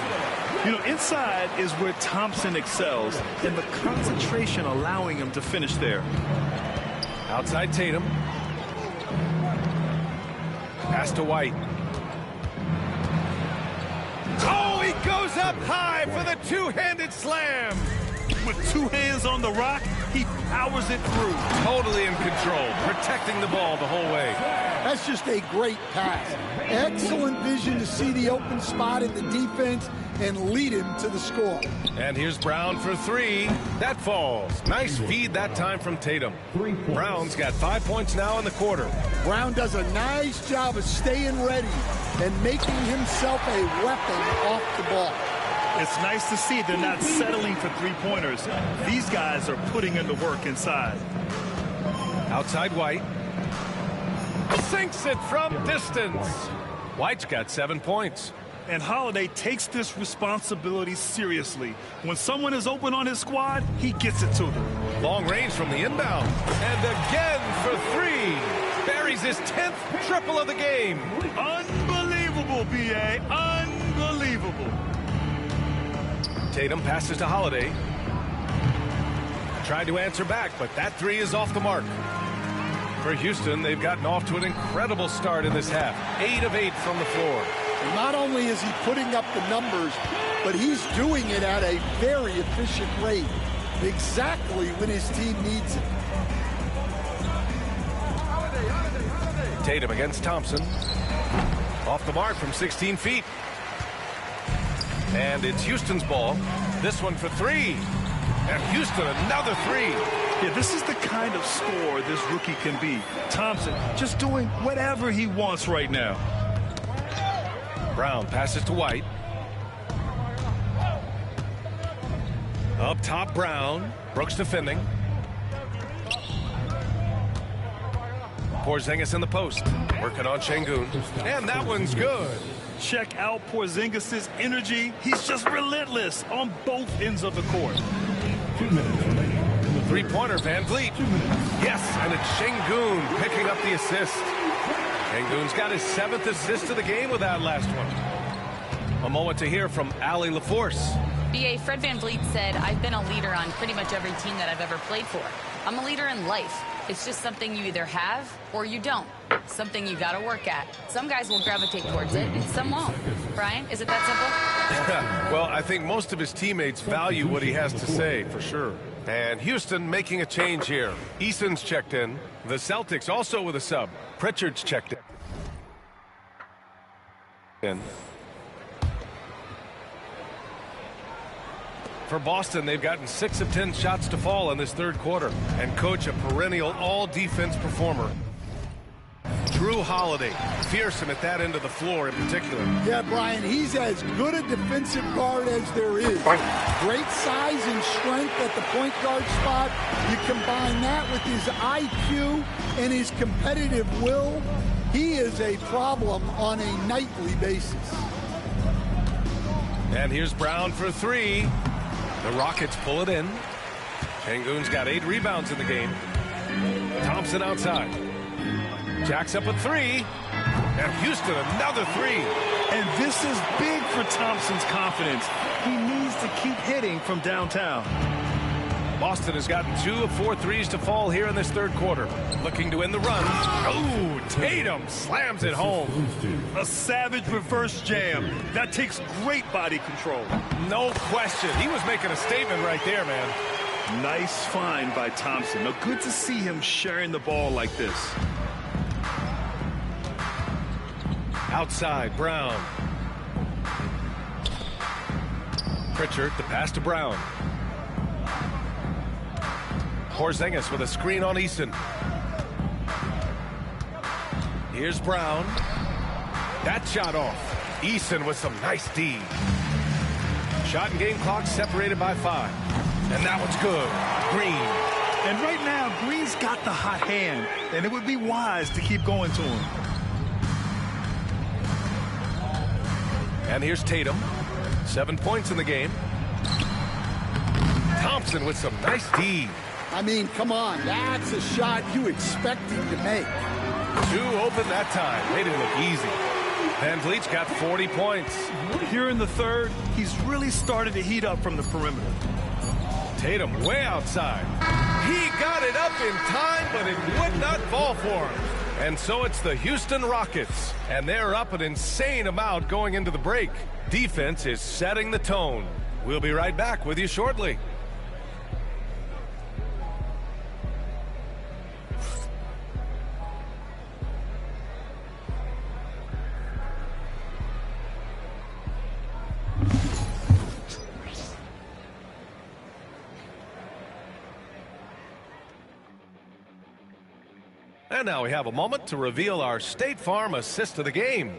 You know, inside is where Thompson excels, and the concentration allowing him to finish there. Outside Tatum. Pass to White. Oh, he goes up high for the two-handed slam. With 2 hands on the rock, he powers it through. Totally in control, protecting the ball the whole way. That's just a great pass. Excellent vision to see the open spot in the defense and lead him to the score. And here's Brown for 3. That falls. Nice feed that time from Tatum. Brown's got 5 points now in the quarter. Brown does a nice job of staying ready and making himself a weapon off the ball. It's nice to see they're not settling for 3-pointers. These guys are putting in the work inside. Outside White. Sinks it from distance. White's got 7 points. And Holiday takes this responsibility seriously. When someone is open on his squad, he gets it to them. Long range from the inbound. And again for 3. Buries his 10th triple of the game. Unbelievable, B.A. Unbelievable. Tatum passes to Holiday. Tried to answer back, but that 3 is off the mark. For Houston, they've gotten off to an incredible start in this half. 8 of 8 from the floor. And not only is he putting up the numbers, but he's doing it at a very efficient rate. Exactly when his team needs it. Tatum against Thompson. Off the mark from 16 feet. And it's Houston's ball. This one for 3. And Houston another 3. Yeah, this is the kind of scorer this rookie can be. Thompson just doing whatever he wants right now. Brown passes to White. Up top, Brown. Brooks defending. Porzingis in the post. Working on Şengün. And that one's good. Check out Porzingis' energy. He's just relentless on both ends of the court. 2 minutes remaining. 3-pointer, Van Vliet. Yes, and it's Şengün picking up the assist. Şengün's got his 7th assist of the game with that last one. A moment to hear from Allie LaForce. B.A. Fred Van Vliet said, I've been a leader on pretty much every team that I've ever played for. I'm a leader in life. It's just something you either have or you don't. Something you got to work at. Some guys will gravitate towards it, and some won't. Brian, is it that simple? Well, I think most of his teammates value what he has to say, for sure. And Houston making a change here. Eason's checked in. The Celtics also with a sub. Pritchard's checked in. For Boston, they've gotten 6 of 10 shots to fall in this third quarter. And coach a perennial all-defense performer. Drew Holiday, fearsome at that end of the floor in particular. Yeah, Brian, he's as good a defensive guard as there is. Great size and strength at the point guard spot. You combine that with his IQ and his competitive will, he is a problem on a nightly basis. And here's Brown for 3. The Rockets pull it in. Şengün's got 8 rebounds in the game. Thompson outside. Jacks up a 3. And Houston another 3. And this is big for Thompson's confidence. He needs to keep hitting from downtown. Boston has gotten 2 of 4 threes to fall here in this third quarter. Looking to win the run. Oh, Tatum slams it home. A savage reverse jam. That takes great body control. No question. He was making a statement right there, man. Nice find by Thompson. Now, good to see him sharing the ball like this. Outside, Brown. Pritchard, the pass to Brown. Porzingis with a screen on Eason. Here's Brown. That shot off. Eason with some nice D. Shot and game clock separated by 5. And that one's good. Green. And right now, Green's got the hot hand, and it would be wise to keep going to him. And here's Tatum. 7 points in the game. Thompson with some nice D. I mean, come on. That's a shot you expect him to make. 2 open that time. Made it look easy. Van Vliet's got 40 points. Here in the third, he's really started to heat up from the perimeter. Tatum way outside. He got it up in time, but it would not fall for him. And so it's the Houston Rockets, and they're up an insane amount going into the break. Defense is setting the tone. We'll be right back with you shortly. And now we have a moment to reveal our State Farm assist of the game.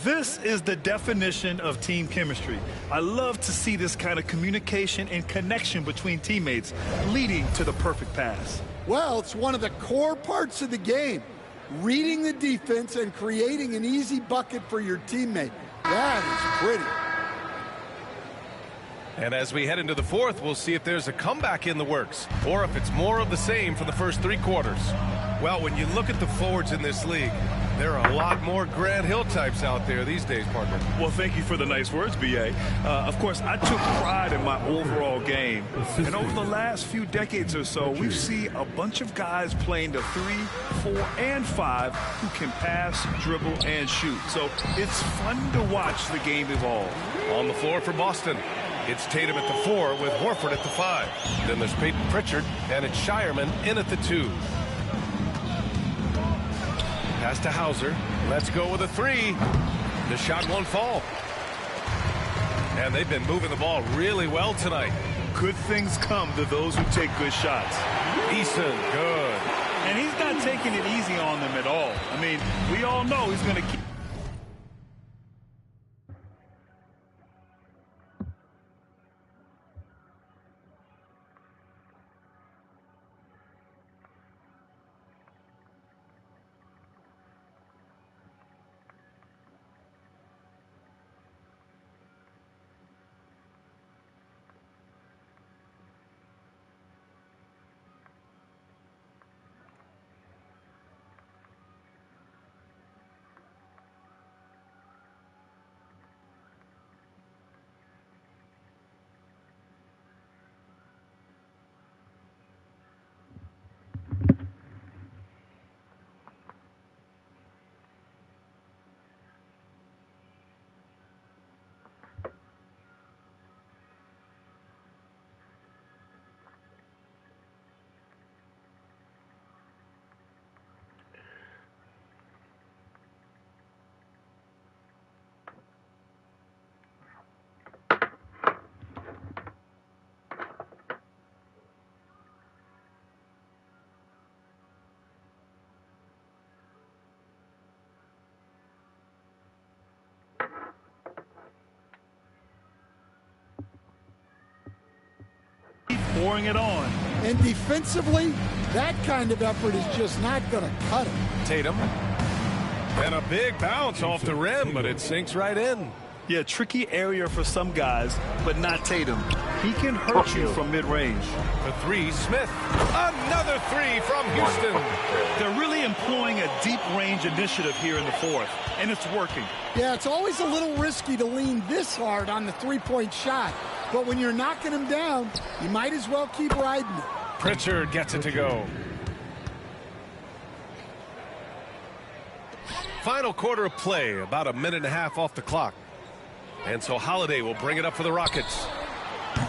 This is the definition of team chemistry. I love to see this kind of communication and connection between teammates leading to the perfect pass. Well, it's one of the core parts of the game. Reading the defense and creating an easy bucket for your teammate. That is pretty. And as we head into the fourth, we'll see if there's a comeback in the works or if it's more of the same for the first 3 quarters. Well, when you look at the forwards in this league, there are a lot more Grant Hill types out there these days, partner. Well, thank you for the nice words, B.A. Of course, I took pride in my overall game. And over the last few decades or so, we've seen a bunch of guys playing the 3, 4, and 5 who can pass, dribble, and shoot. So it's fun to watch the game evolve. On the floor for Boston, it's Tatum at the 4 with Horford at the 5. Then there's Peyton Pritchard, and it's Shireman in at the 2. Pass to Hauser. Let's go with a 3. The shot won't fall. And they've been moving the ball really well tonight. Good things come to those who take good shots. Eason, good. And he's not taking it easy on them at all. I mean, we all know he's going to keep. Pouring it on. And defensively, that kind of effort is just not going to cut it. Tatum. And a big bounce off the rim, but it sinks right in. Yeah, tricky area for some guys, but not Tatum. He can hurt you from mid-range. The 3, Smith. Another 3 from Houston. They're really employing a deep-range initiative here in the fourth, and it's working. Yeah, it's always a little risky to lean this hard on the three-point shot. But when you're knocking him down, you might as well keep riding it. Pritchard gets it to go. Final quarter of play, about 1.5 minutes off the clock. And so Holiday will bring it up for the Rockets.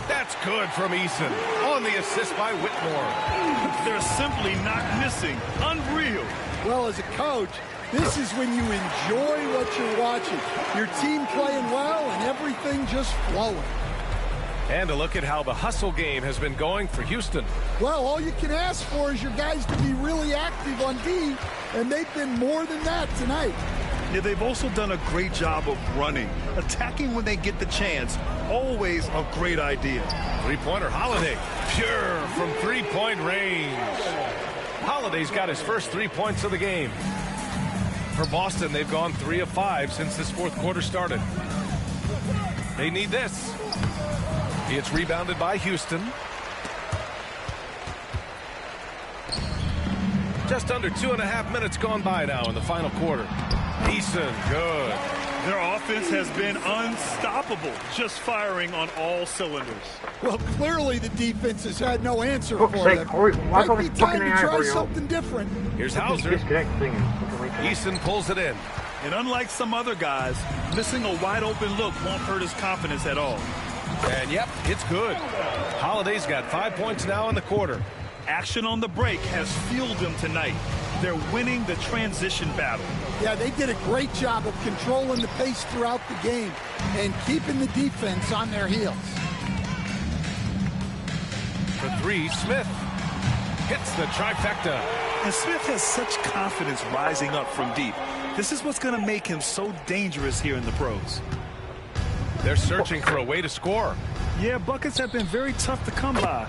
That's good from Eason on the assist by Whitmore. They're simply not missing. Unreal. Well, as a coach, this is when you enjoy what you're watching. Your team playing well and everything just flowing. And a look at how the hustle game has been going for Houston. Well, all you can ask for is your guys to be really active on D, and they've been more than that tonight. Yeah, they've also done a great job of running. Attacking when they get the chance, always a great idea. Three-pointer Holiday, pure from three-point range. Holiday's got his first 3 points of the game. For Boston, they've gone 3 of 5 since this fourth quarter started. They need this. It's rebounded by Houston. Just under 2.5 minutes gone by now in the final quarter. Eason, good. Their offense has been unstoppable, just firing on all cylinders. Well, clearly the defense has had no answer Fuck's for sake, them. Corey, why's all Might be this time fucking to AI try for you? something different. Here's Hauser. Disconnect thing. Eason pulls it in. And unlike some other guys, missing a wide-open look won't hurt his confidence at all. And yep, it's good. Holiday's got 5 points now in the quarter. Action on the break has fueled them tonight. They're winning the transition battle. Yeah, they did a great job of controlling the pace throughout the game and keeping the defense on their heels. For three, Smith hits the trifecta. And Smith has such confidence rising up from deep. This is what's going to make him so dangerous here in the pros. They're searching for a way to score. Yeah, buckets have been very tough to come by.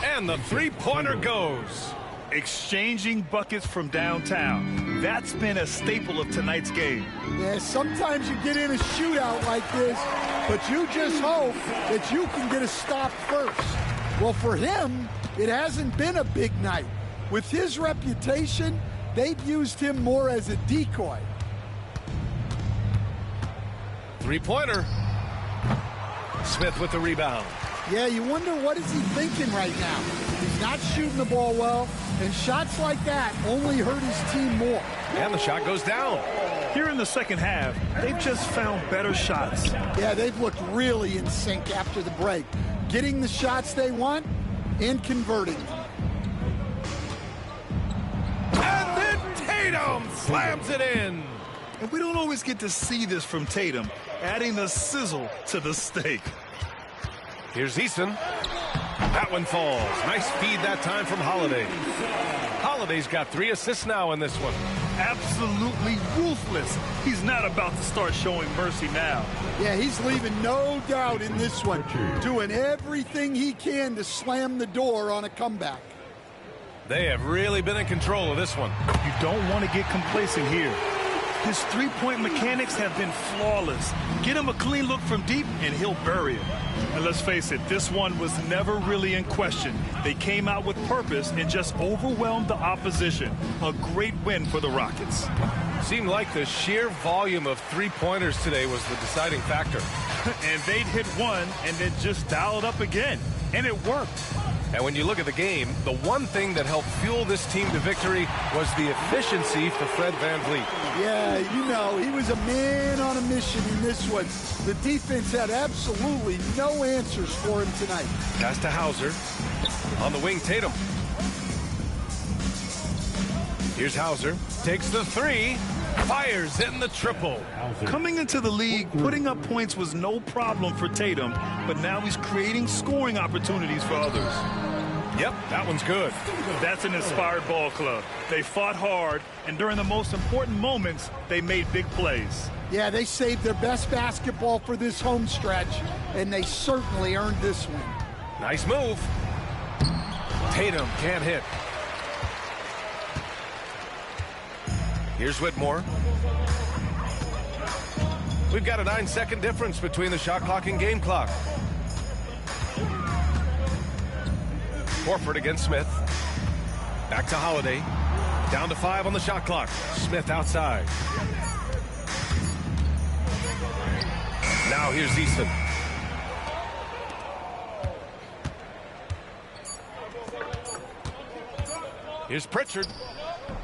And the three-pointer goes. Exchanging buckets from downtown. That's been a staple of tonight's game. Yeah, sometimes you get in a shootout like this, but you just hope that you can get a stop first. Well, for him, it hasn't been a big night. With his reputation, they've used him more as a decoy. Three-pointer. Smith with the rebound. Yeah, you wonder what is he thinking right now. He's not shooting the ball well, and shots like that only hurt his team more. And the shot goes down. Here in the second half, they've just found better shots. Yeah, they've looked really in sync after the break, getting the shots they want and converting them. And then Tatum slams it in. And we don't always get to see this from Tatum, adding the sizzle to the steak. Here's Eason. That one falls. Nice feed that time from Holiday. Holiday's got 3 assists now in this one. Absolutely ruthless. He's not about to start showing mercy now. Yeah, he's leaving no doubt in this one, doing everything he can to slam the door on a comeback. They have really been in control of this one. You don't want to get complacent here. His three-point mechanics have been flawless. Get him a clean look from deep, and he'll bury it. And let's face it, this one was never really in question. They came out with purpose and just overwhelmed the opposition. A great win for the Rockets. Seemed like the sheer volume of three-pointers today was the deciding factor. And they'd hit one and then just dial it up again. And it worked. And when you look at the game, the one thing that helped fuel this team to victory was the efficiency for Fred VanVleet. Yeah, you know, he was a man on a mission in this one. The defense had absolutely no answers for him tonight. Pass to Hauser. On the wing, Tatum. Here's Hauser. Takes the three. Fires in the triple. Coming into the league, putting up points was no problem for Tatum, but now he's creating scoring opportunities for others. Yep, that one's good. That's an inspired ball club. They fought hard, and during the most important moments, they made big plays. Yeah, they saved their best basketball for this home stretch, and they certainly earned this one. Nice move. Tatum can't hit. Here's Whitmore. We've got a 9-second difference between the shot clock and game clock. Horford against Smith. Back to Holiday. Down to 5 on the shot clock. Smith outside. Now here's Easton. Here's Pritchard.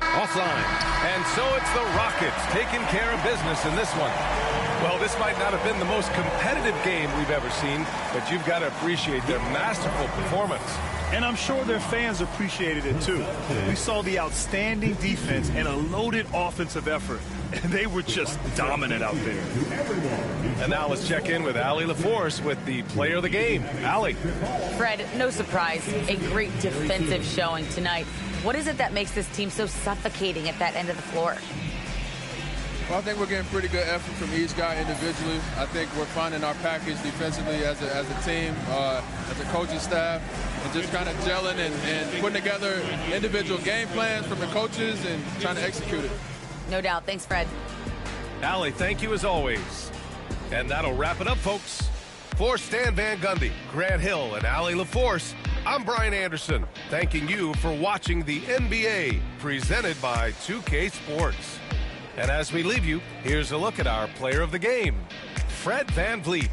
Offline. And so it's the Rockets taking care of business in this one. Well, this might not have been the most competitive game we've ever seen, but you've got to appreciate their masterful performance. And I'm sure their fans appreciated it too. We saw the outstanding defense and a loaded offensive effort. And they were just dominant out there. And now let's check in with Allie LaForce with the player of the game. Allie. Fred, no surprise, a great defensive showing tonight. What is it that makes this team so suffocating at that end of the floor? Well, I think we're getting pretty good effort from each guy individually. I think we're finding our package defensively as a team, as a coaching staff, and just kind of gelling and putting together individual game plans from the coaches and trying to execute it. No doubt. Thanks, Fred. Allie, thank you as always. And that'll wrap it up, folks. For Stan Van Gundy, Grant Hill, and Allie LaForce, I'm Brian Anderson, thanking you for watching the NBA, presented by 2K Sports. And as we leave you, here's a look at our player of the game, Fred VanVleet.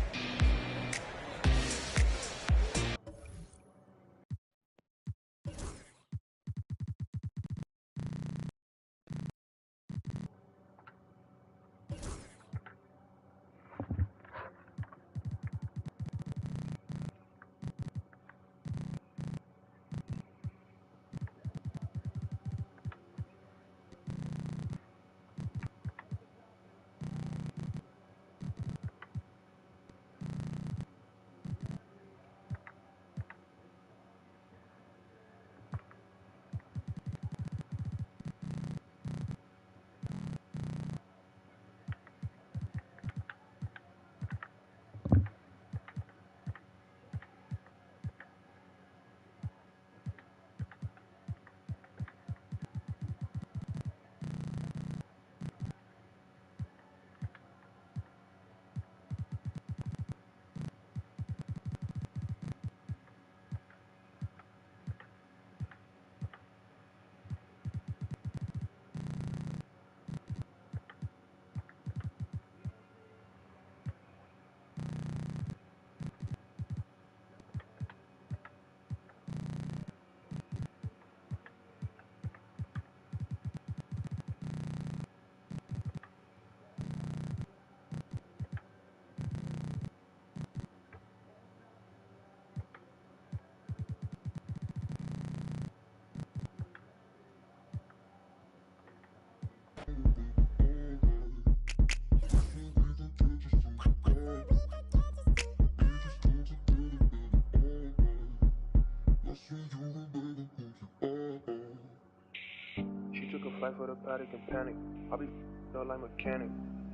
She took a flight for the paddock and panic. I be felt like mechanic.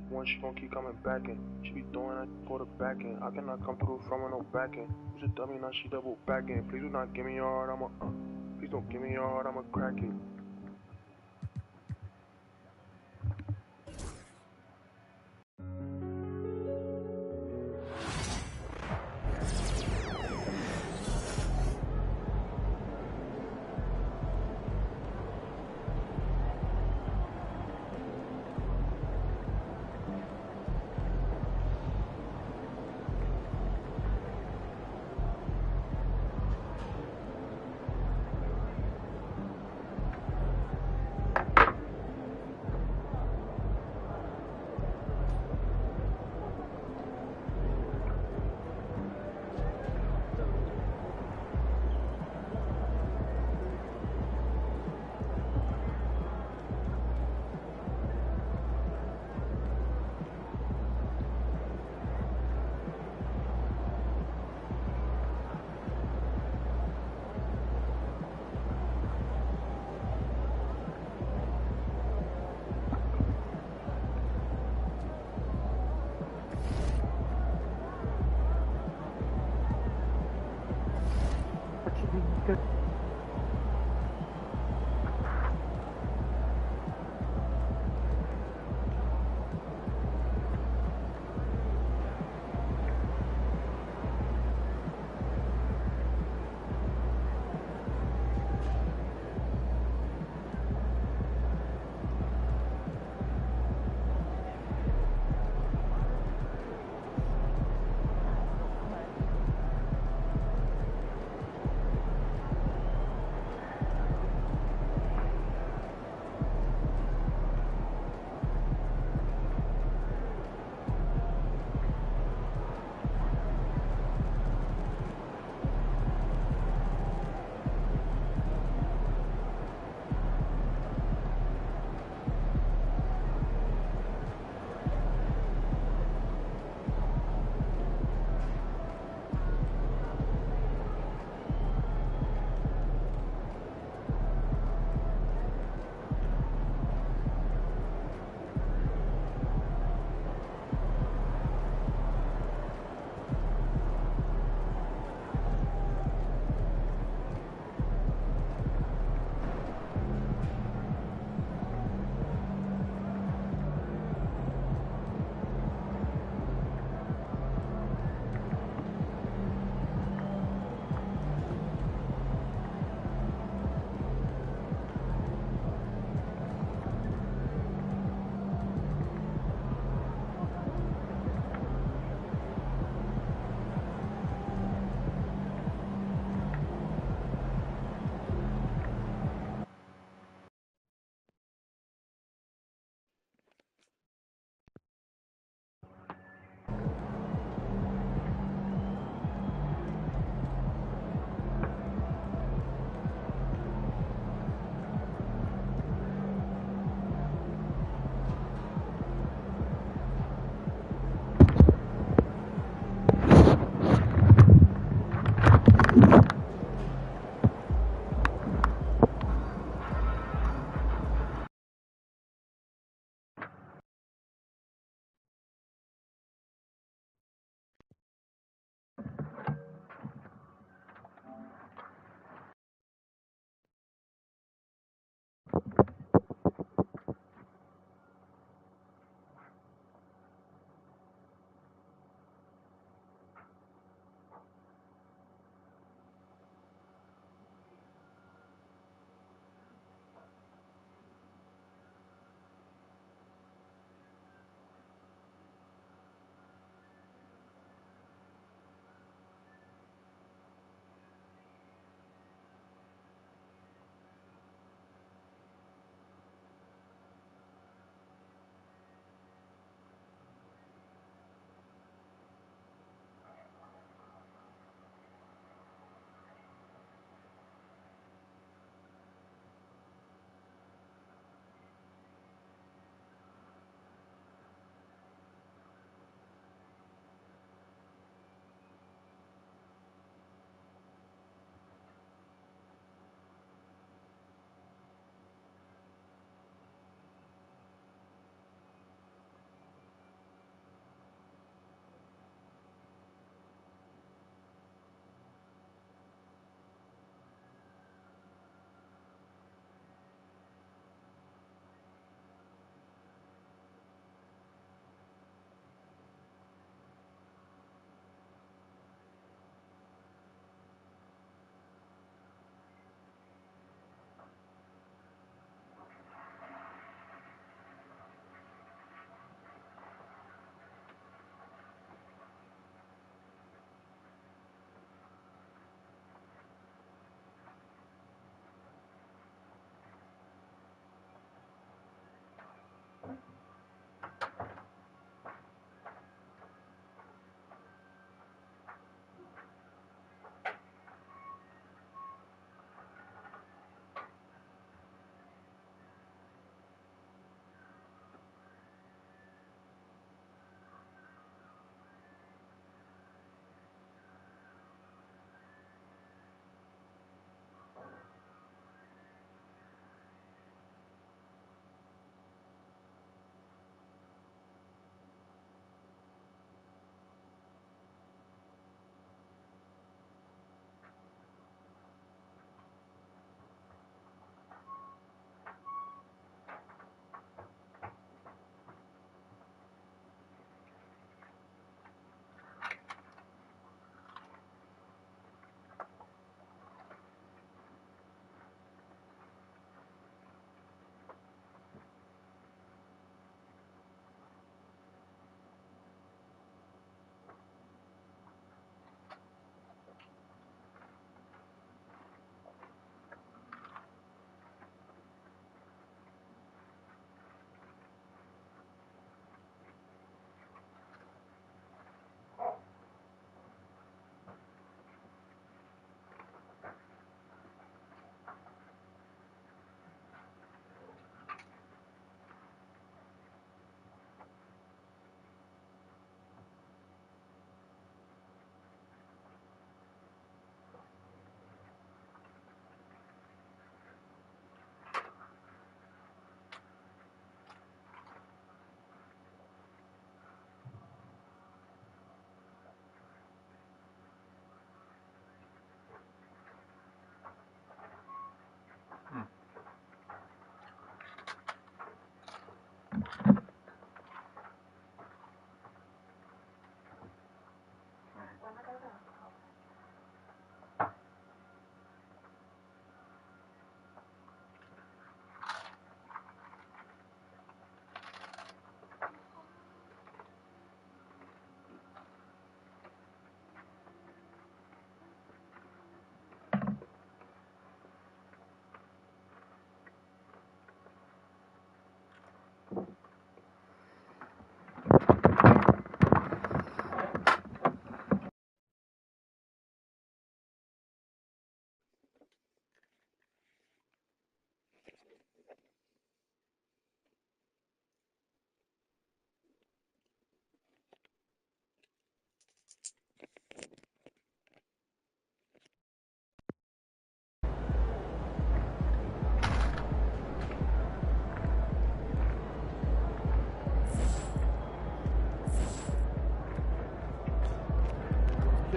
One, she gon' keep coming back in. She be throwing that for the back end. I cannot come through from her no back end. She's a dummy, now she double back in. Please do not give me your heart, please don't give me your heart, I'ma crack it.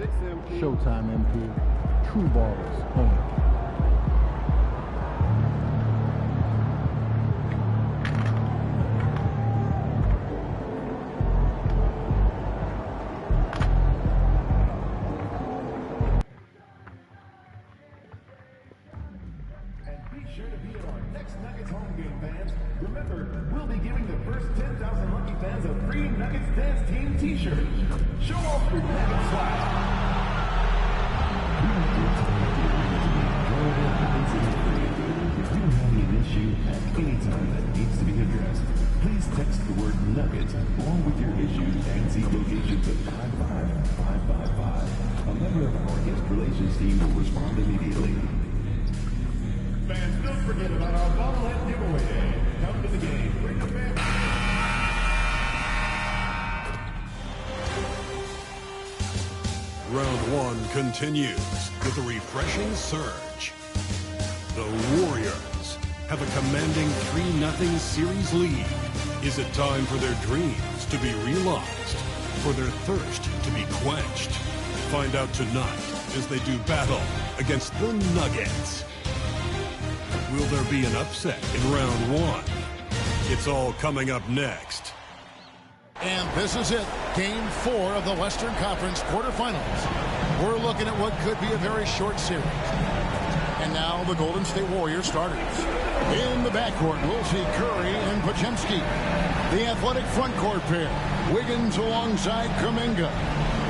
Showtime, MP. True ballers only. Sure to be at our next Nuggets home game, fans. Remember, we'll be giving the first 10,000 lucky fans a free Nuggets Dance Team t-shirt. Show off your Nuggets swag. If you have an issue at any time that needs to be addressed, please text the word Nuggets along with your issue and seek location to 55555. A member of our guest relations team will respond immediately. Fans, don't forget about our bobblehead giveaway day. Come to the game. Bring the family. Round one continues with a refreshing surge. The Warriors have a commanding 3-0 series lead. Is it time for their dreams to be realized? For their thirst to be quenched? Find out tonight as they do battle against the Nuggets. Will there be an upset in round one? It's all coming up next. And this is it. Game 4 of the Western Conference quarterfinals. We're looking at what could be a very short series. And now the Golden State Warriors starters. In the backcourt, we'll see Curry and Podziemski. The athletic frontcourt pair, Wiggins alongside Kuminga.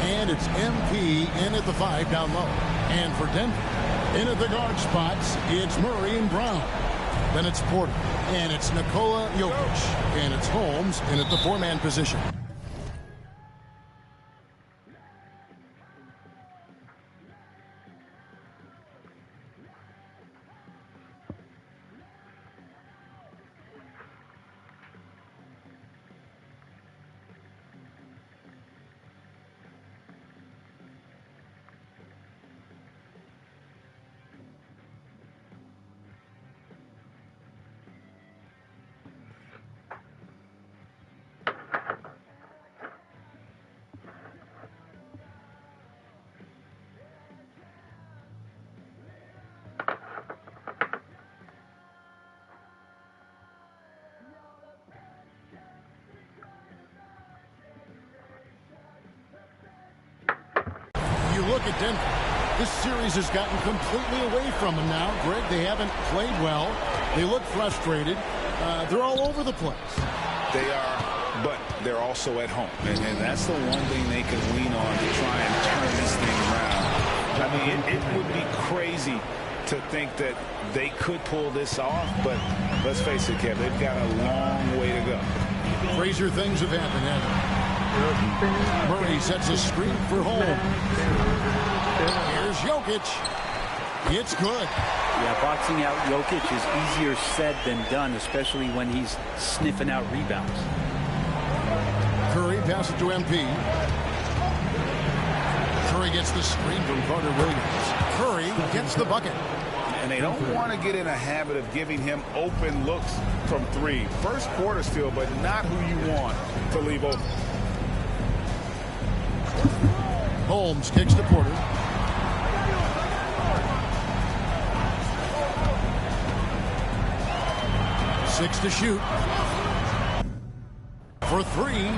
And it's MP in at the 5 down low. And for Denver, in at the guard spots, it's Murray and Brown. Then it's Porter. And it's Nikola Jokic. And it's Holmes in at the 4-man position. You look at Denver. This series has gotten completely away from them now. Greg, they haven't played well. They look frustrated. They're all over the place. They are, but they're also at home. And that's the one thing they can lean on to try and turn this thing around. I mean, it would be crazy to think that they could pull this off, but let's face it, Kev, they've got a long way to go. Crazier things have happened, haven't they? Murray sets a screen for Holmes. Here's Jokic. It's good. Yeah, boxing out Jokic is easier said than done, especially when he's sniffing out rebounds. Curry passes to MP. Curry gets the screen from Carter Williams. Curry gets the bucket. And they don't want to get in a habit of giving him open looks from 3. First quarter still, but not who you want to leave open. Holmes kicks to Porter. Six to shoot. For 3.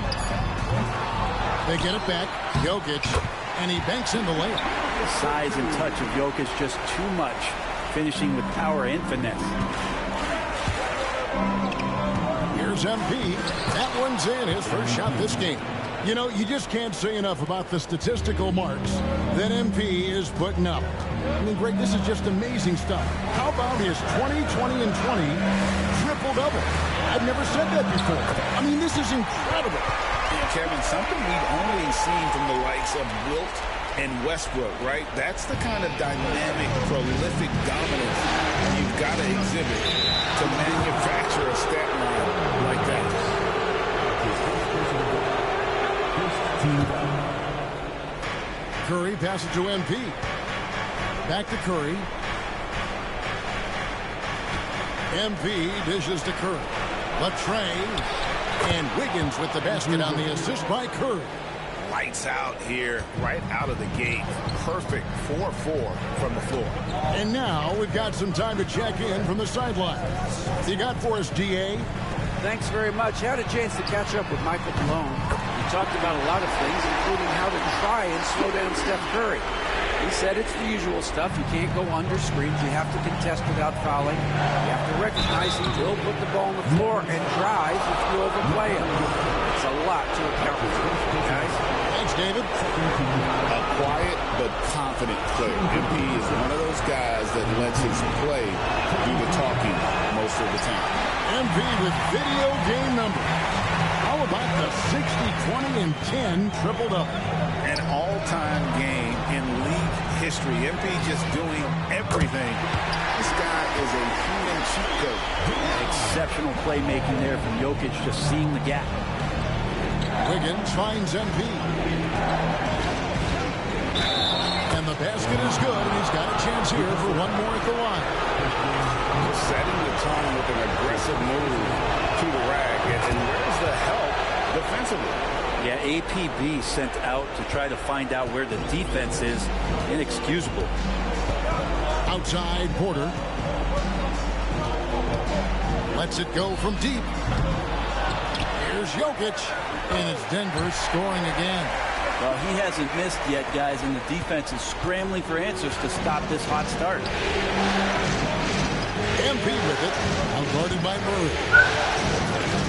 They get it back. Jokic. And he banks in the layup. The size and touch of Jokic just too much. Finishing with power and finesse. Here's MP. That one's in. His first shot this game. You know, you just can't say enough about the statistical marks that MP is putting up. I mean, Greg, this is just amazing stuff. How about his 20, 20, and 20 triple-double? I've never said that before. I mean, this is incredible. Yeah, Kevin, something we've only seen from the likes of Wilt and Westbrook, right? That's the kind of dynamic, prolific dominance you've got to exhibit to manufacture a stat line like that. Curry passes to MP. Back to Curry. MP dishes to Curry. Latrey and Wiggins with the basket on the assist by Curry. lights out here right out of the gate. Perfect 4-4 from the floor. And now we've got some time to check in from the sidelines. You got for us, DA? Thanks very much. Had a chance to catch up with Michael Malone. We talked about a lot of things, including how to try and slow down Steph Curry. He said it's the usual stuff. You can't go under screens. You have to contest without fouling. You have to recognize he will put the ball on the floor and drive if you overplay him. It's a lot to account for, guys. Thanks, David. A quiet but confident player. MP is one of those guys that lets his play do the talking most of the time. MP with video game number. How about the 60, 20, and 10 triple-double? An all-time game in league history. MP just doing everything. This guy is a human cheat code. Exceptional playmaking there from Jokic, just seeing the gap. Wiggins finds MP. And the basket is good, and he's got a chance here for one more at the line. Setting the tone with an aggressive move to the rack. And where's the help defensively? Yeah, APB sent out to try to find out where the defense is. Inexcusable. Outside Porter. Lets it go from deep. Here's Jokic. And it's Denver scoring again. Well, he hasn't missed yet, guys, and the defense is scrambling for answers to stop this hot start. MP with it. Outguarded by Murray.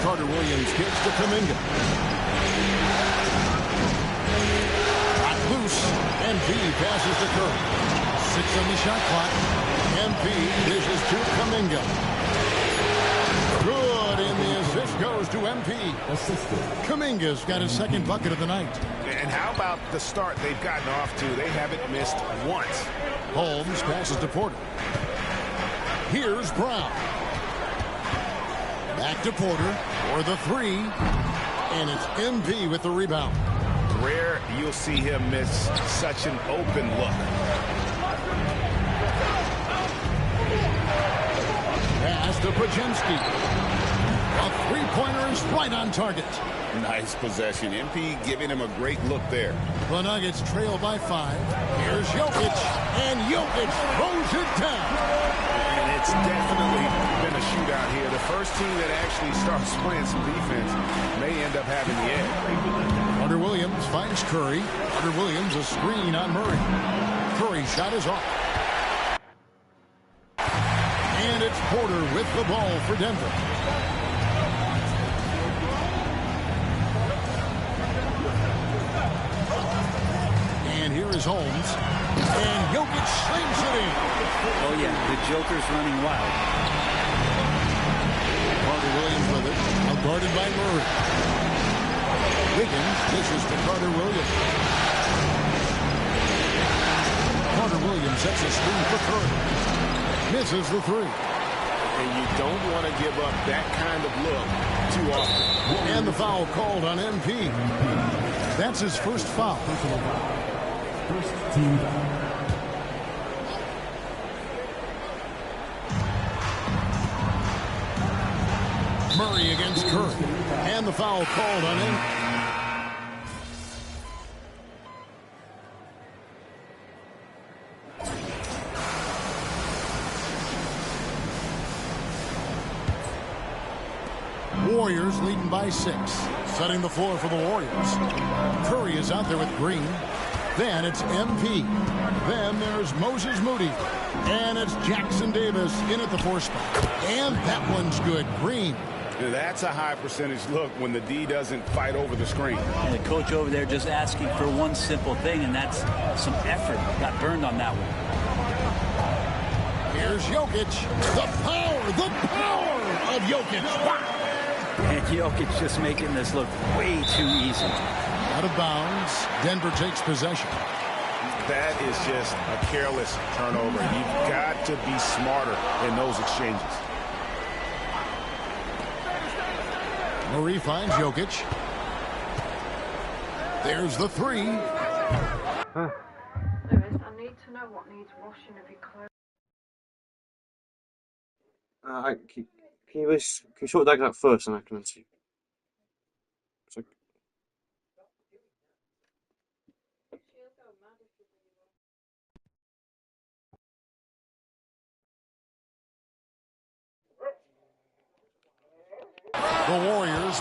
Carter Williams gives to Kuminga. Loose. MP passes to Curry. 6 on the shot clock. MP dishes to Kuminga. Good, and the assist goes to MP. Kuminga's got his second bucket of the night. And how about the start they've gotten off to? They haven't missed once. Holmes passes to Porter. Here's Brown. Back to Porter for the three. And it's MP with the rebound. Rare you'll see him miss such an open look. Pass to Paczynski. A three-pointer is right on target. Nice possession. MP giving him a great look there. The Nuggets trail by 5. Here's Jokic. And Jokic throws it down. And it's definitely been a shootout here. The first team that actually starts playing some defense may end up having the edge. Carter Williams finds Curry. Carter Williams a screen on Murray. Curry shot is off. And it's Porter with the ball for Denver. And here is Holmes. And Jokic slings it in. Oh, yeah, the Joker's running wild. Carter Williams with it. Outguarded by Murray. Wiggins dishes to Carter Williams. Carter Williams sets a screen for Curry. Misses the three. And you don't want to give up that kind of look too often. And the foul called on MP. That's his first foul. First team foul. Murray against Curry. And the foul called on him. Warriors leading by 6. Setting the floor for the Warriors. Curry is out there with Green. Then it's MP. Then there's Moses Moody. And it's Jackson Davis in at the 4 spot. And that one's good. Green. That's a high percentage look when the D doesn't fight over the screen. And the coach over there just asking for one simple thing, and that's some effort. Got burned on that one. Here's Jokic. The power of Jokic. Wow. And Jokic just making this look way too easy. Out of bounds. Denver takes possession. That is just a careless turnover. You've got to be smarter in those exchanges. Murray finds Jokic. There's the three. Lewis, I need to know what needs washing of your clothes. Can you sort that out first and I can answer you?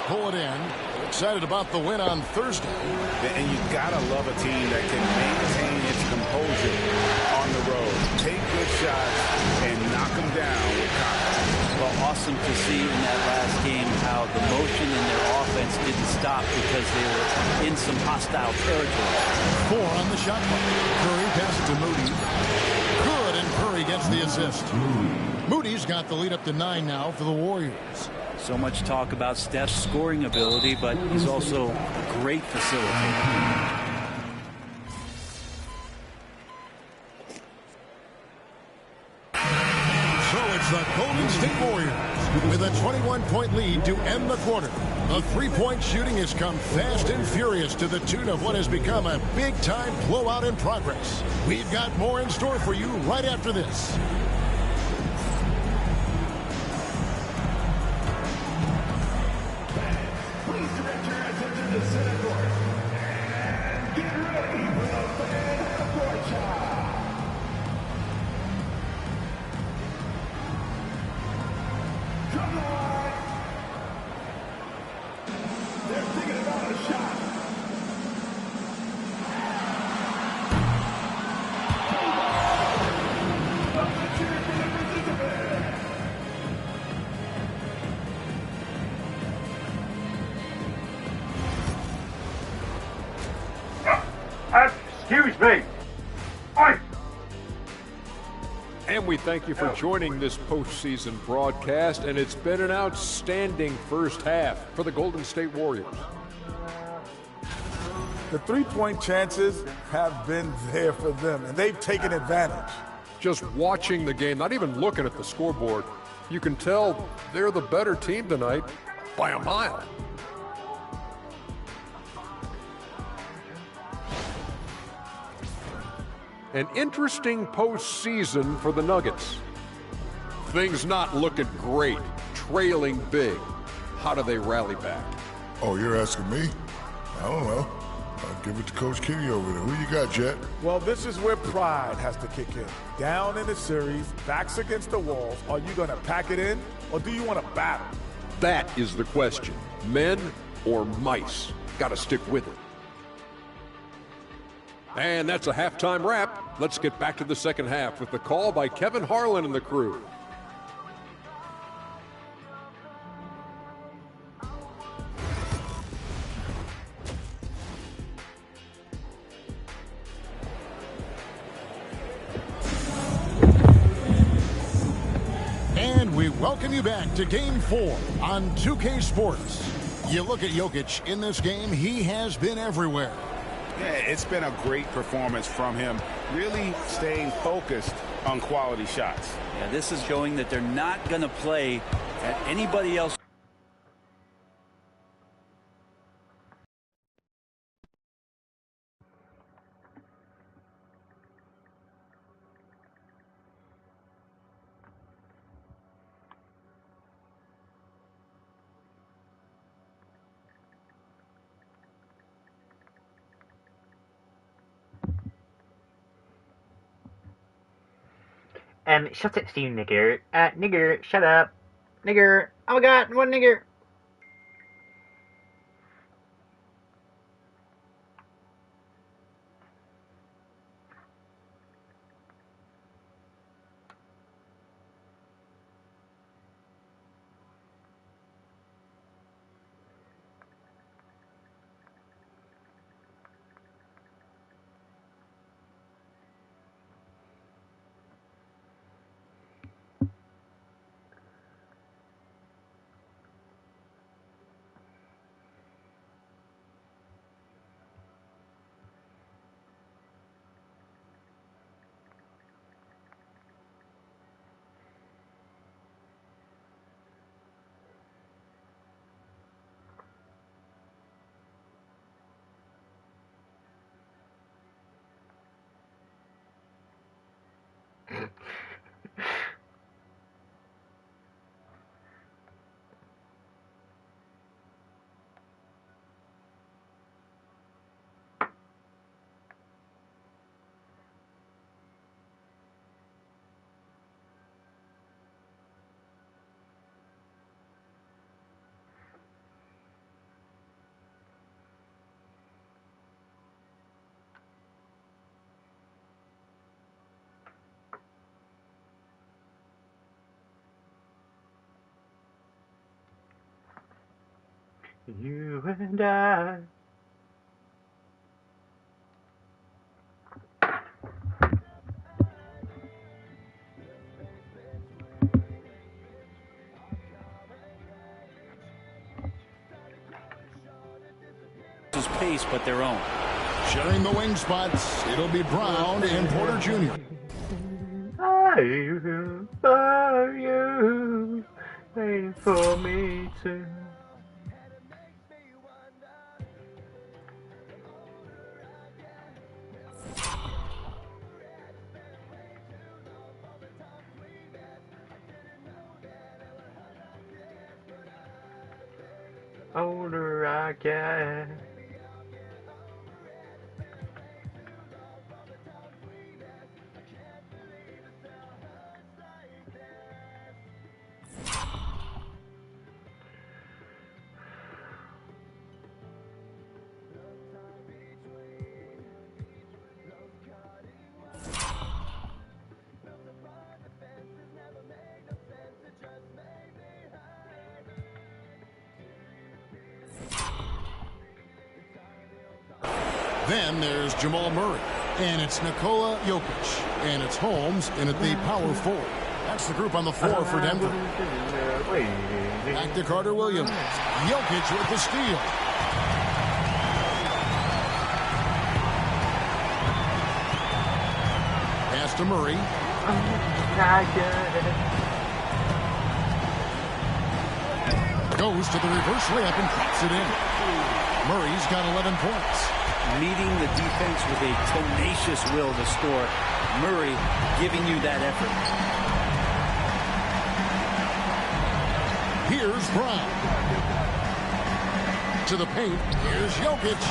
pull it in. Excited about the win on Thursday. And you gotta love a team that can maintain its composure on the road. Take good shots and knock them down with confidence. Well, awesome to see in that last game how the motion in their offense didn't stop because they were in some hostile territory. 4 on the shot clock. Curry passes to Moody. Good, and Curry gets the assist. Moody's got the lead up to 9 now for the Warriors. So much talk about Steph's scoring ability, but he's also a great facilitator. So it's the Golden State Warriors with a 21-point lead to end the quarter. The three-point shooting has come fast and furious to the tune of what has become a big-time blowout in progress. We've got more in store for you right after this. Please direct your attention to center court. And get ready for the fan court shot. From the line. They're thinking about a shot. Excuse me. And we thank you for joining this postseason broadcast, and it's been an outstanding first half for the Golden State Warriors. The three-point chances have been there for them, and they've taken advantage. Just watching the game, not even looking at the scoreboard, you can tell they're the better team tonight by a mile. An interesting postseason for the Nuggets. Things not looking great, trailing big. How do they rally back? Oh, you're asking me? I don't know. I'll give it to Coach Kitty over there. Who you got, Jet? Well, this is where pride has to kick in. Down in the series, backs against the walls, are you going to pack it in, or do you want to battle? That is the question. Men or mice? Got to stick with it. And that's a halftime wrap. Let's get back to the second half with the call by Kevin Harlan and the crew. And we welcome you back to Game 4 on 2K Sports. You look at Jokic in this game, he has been everywhere. Yeah, it's been a great performance from him, really staying focused on quality shots. Yeah, this is showing that they're not going to play at anybody else. Shut it, Steve, nigger. Nigger, shut up. Nigger. Oh my god, one nigger. You and I. Pace, but their own. Sharing the wing spots, it'll be Brown and Porter Jr. I love you, wait for me to. Older I get. Then there's Jamal Murray, and it's Nikola Jokic, and it's Holmes in at the power forward. That's the group on the floor for Denver. Back to Carter Williams. Jokic with the steal. Pass to Murray. Goes to the reverse layup and drops it in. Murray's got 11 points. Meeting the defense with a tenacious will to score. Murray giving you that effort. Here's Brown. To the paint. Here's Jokic.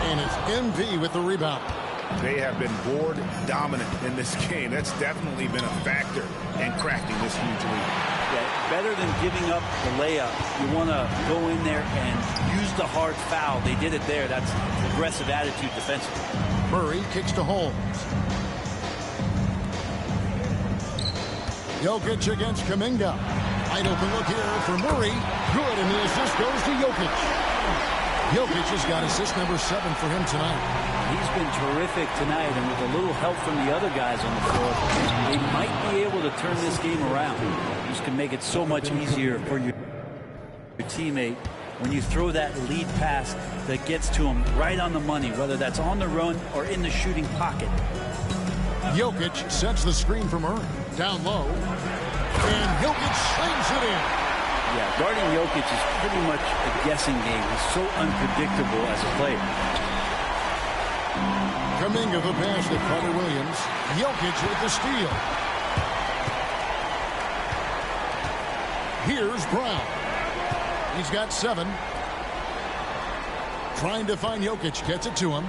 And it's MV with the rebound. They have been board dominant in this game. That's definitely been a factor in cracking this huge lead. Yeah, better than giving up the layup, you want to go in there and use the hard foul. They did it there. That's aggressive attitude defensively. Murray kicks to Holmes. Jokic against Kuminga. Wide open look here for Murray. Good, and the assist goes to Jokic. Jokic has got assist number 7 for him tonight. He's been terrific tonight, and with a little help from the other guys on the floor, they might be able to turn this game around. This can make it so much easier for your teammate when you throw that lead pass that gets to him right on the money, whether that's on the run or in the shooting pocket. Jokic sets the screen for Murray. Down low. And Jokic slings it in. Yeah, guarding Jokic is pretty much a guessing game. He's so unpredictable as a player. Kuminga the pass to Carter Williams. Jokic with the steal. Here's Brown. He's got 7. Trying to find Jokic. Gets it to him.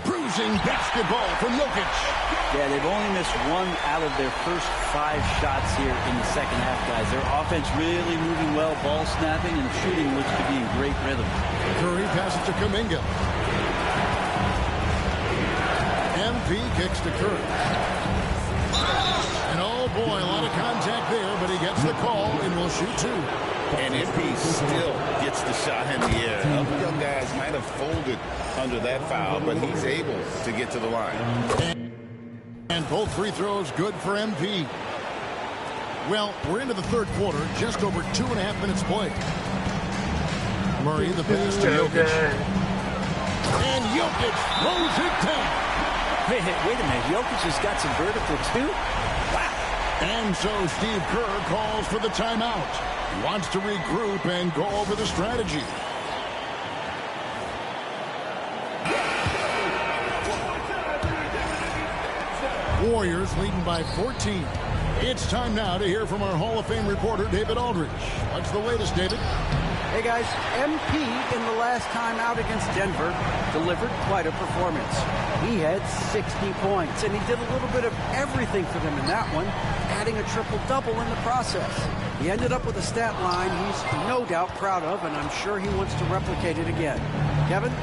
Bruising basketball from Jokic. Yeah, they've only missed 1 out of their first 5 shots here in the second half, guys. Their offense really moving well. Ball snapping and shooting looks to be in great rhythm. Curry passes to Kuminga. MP kicks to Curry. And oh boy, a lot of contact there, but he gets the call and will shoot 2. And MP still gets the shot in the air. Other young guys might have folded under that foul, but he's able to get to the line. And both free throws good for MP. Well, we're into the third quarter, just over 2.5 minutes played. Murray the pass to Jokic. And Jokic throws it down. Wait a minute. Jokic has got some vertical too? Wow. And so Steve Kerr calls for the timeout. He wants to regroup and go over the strategy. Warriors leading by 14. It's time now to hear from our Hall of Fame reporter, David Aldridge. What's the latest, David? Hey, guys, MP in the last time out against Denver delivered quite a performance. He had 60 points, and he did a little bit of everything for them in that one, adding a triple-double in the process. He ended up with a stat line he's no doubt proud of, and I'm sure he wants to replicate it again. Kevin?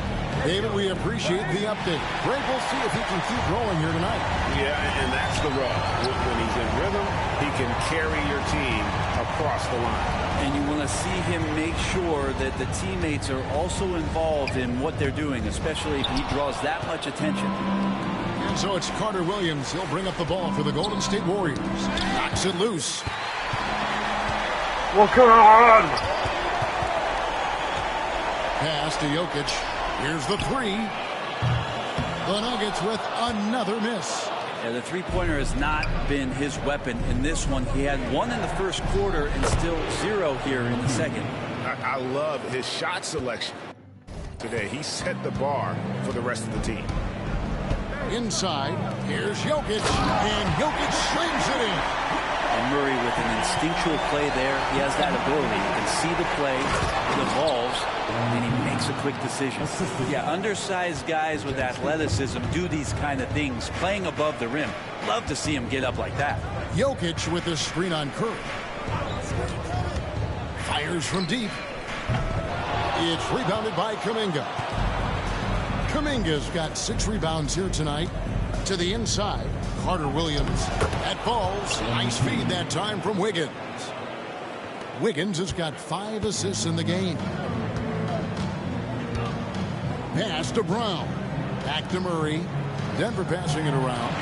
David, we appreciate the update. Greg, we'll see if he can keep rolling here tonight. Yeah, and that's the rub. When he's in rhythm, he can carry your team across the line. And you want to see him make sure that the teammates are also involved in what they're doing, especially if he draws that much attention. And so it's Carter Williams. He'll bring up the ball for the Golden State Warriors. Knocks it loose. Well, come on! Pass to Jokic. Here's the three. The Nuggets with another miss. Yeah, the three-pointer has not been his weapon in this one. He had one in the first quarter and still 0 here in the second. I love his shot selection today. He set the bar for the rest of the team. Inside, here's Jokic, and Jokic slings it in. And Murray with an instinctual play there. He has that ability. You can see the play, it evolves, and he makes a quick decision. Yeah, undersized guys with athleticism do these kind of things, playing above the rim. Love to see him get up like that. Jokic with a screen on Curry. Fires from deep. It's rebounded by Kuminga. Kuminga's got 6 rebounds here tonight. To the inside, Carter Williams. That falls. Nice feed that time from Wiggins. Wiggins has got 5 assists in the game. Pass to Brown. Back to Murray. Denver passing it around.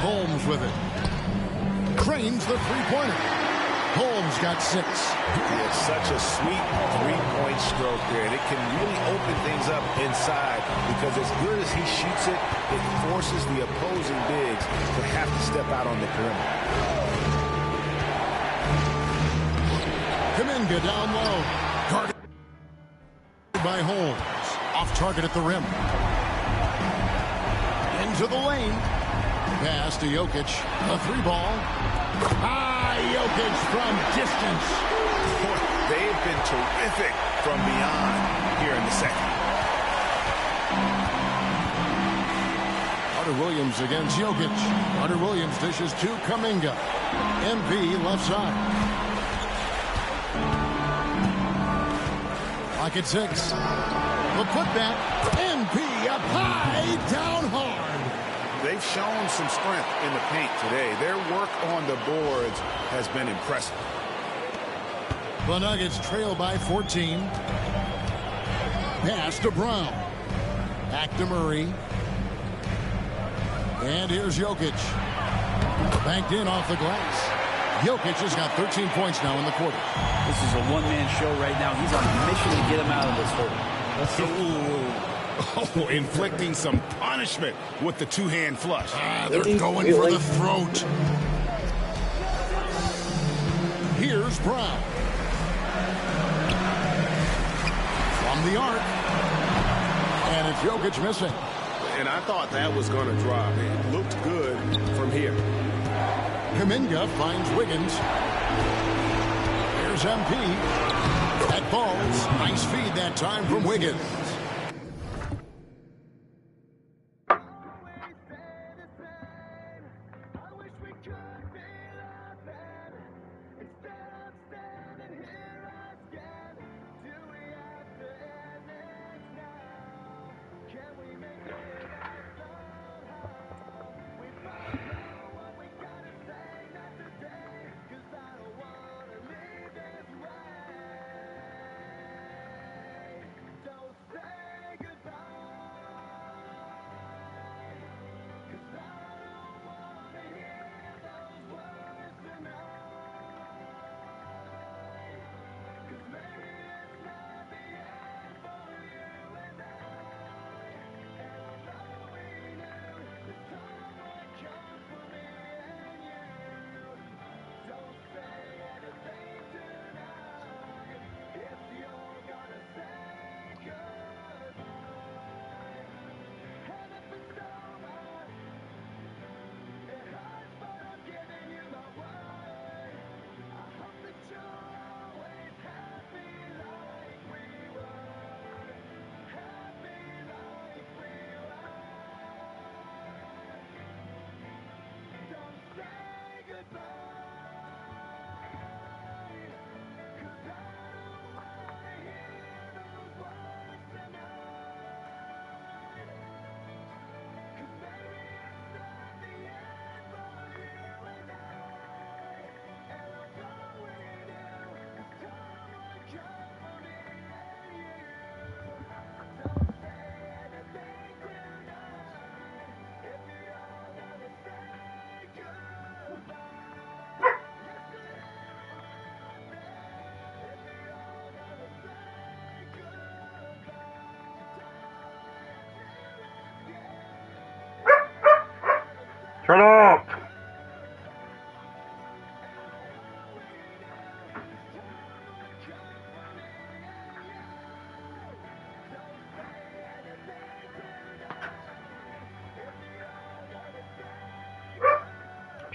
Holmes with it. Cranes the three-pointer. Holmes got 6. He had such a sweet three-point stroke there, and it can really open things up inside because as good as he shoots it, it forces the opposing bigs to have to step out on the perimeter. Kuminga down low. Guarded by Holmes. Off target at the rim. Into the lane. Pass to Jokic. A 3-ball. Jokic from distance. They've been terrific from beyond here in the second. Carter Williams against Jokic. Carter Williams dishes to Kuminga. MP left side. Clock at 6. The putback. MP up high, down hard. They've shown some strength in the paint today. Their work on the boards has been impressive. The Nuggets trail by 14. Pass to Brown. Back to Murray. And here's Jokic. Banked in off the glass. Jokic has got 13 points now in the quarter. This is a one-man show right now. He's on a mission to get him out of this hole. Oh, inflicting some punishment with the two-hand flush. They're going for the throat. Here's Brown. From the arc. And it's Jokic missing. And I thought that was going to drop. It looked good from here. Kuminga finds Wiggins. Here's MP. That falls. Nice feed that time from Wiggins.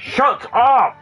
Shut up!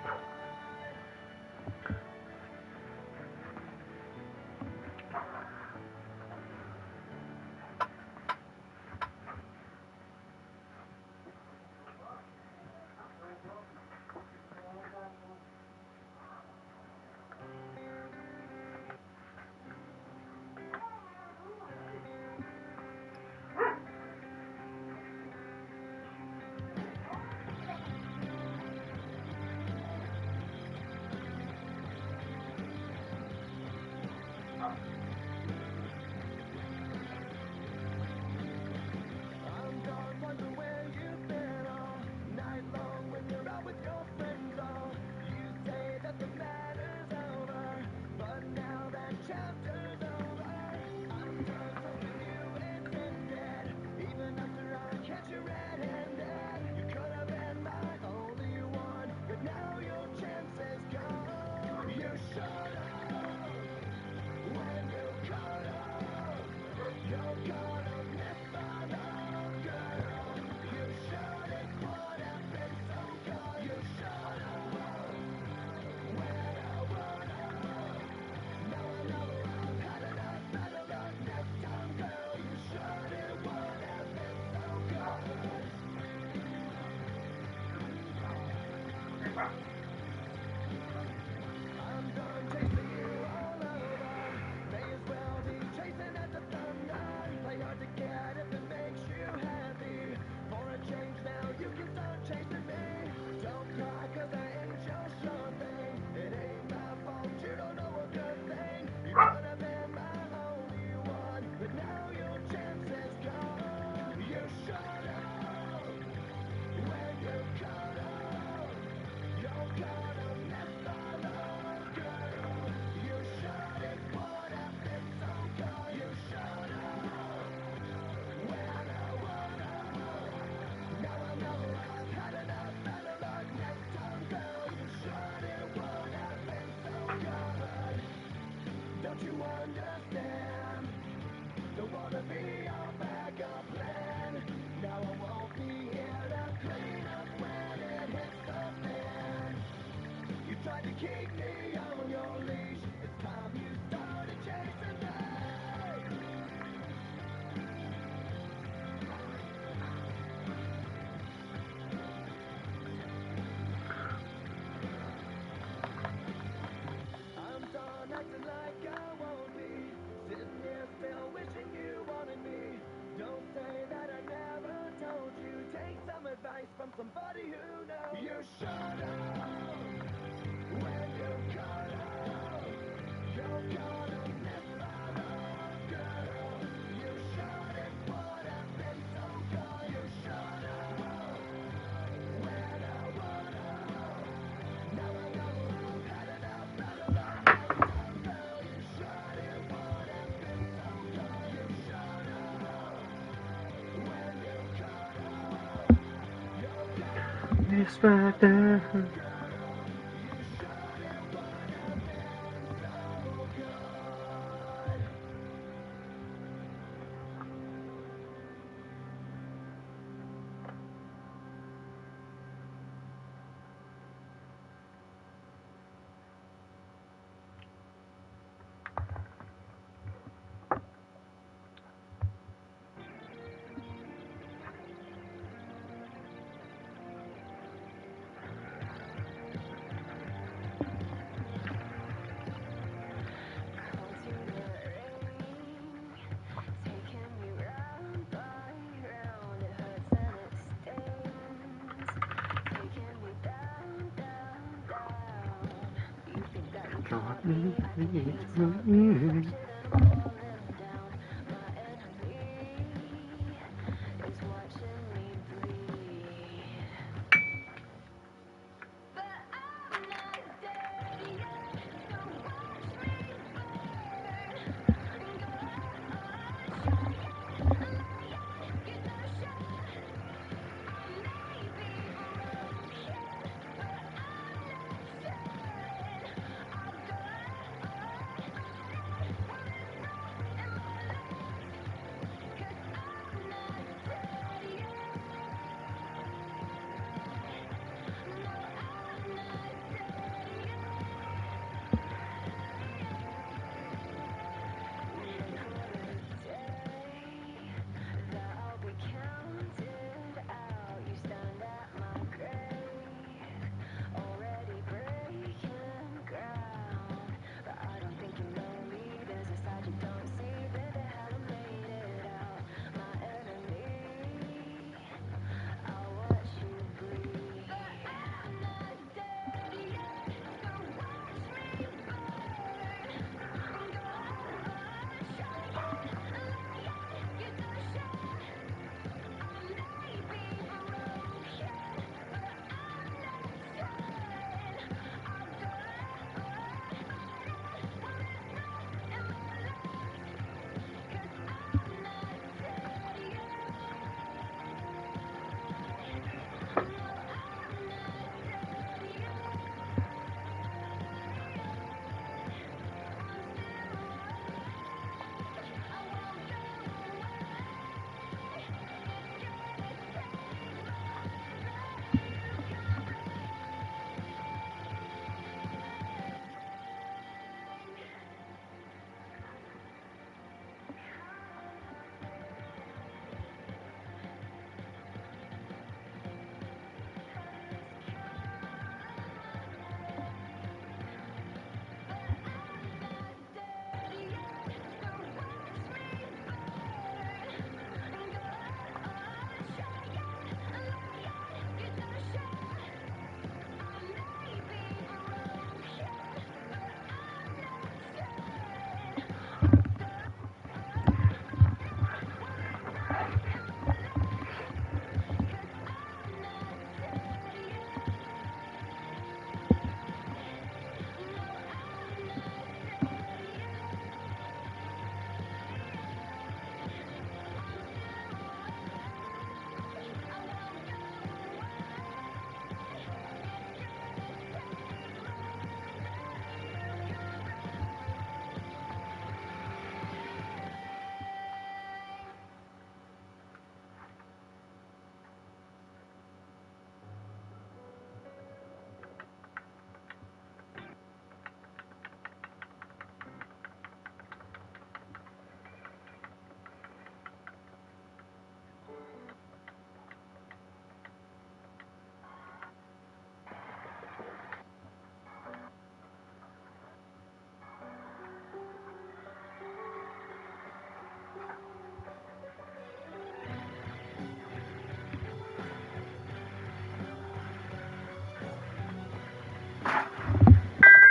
It's right there.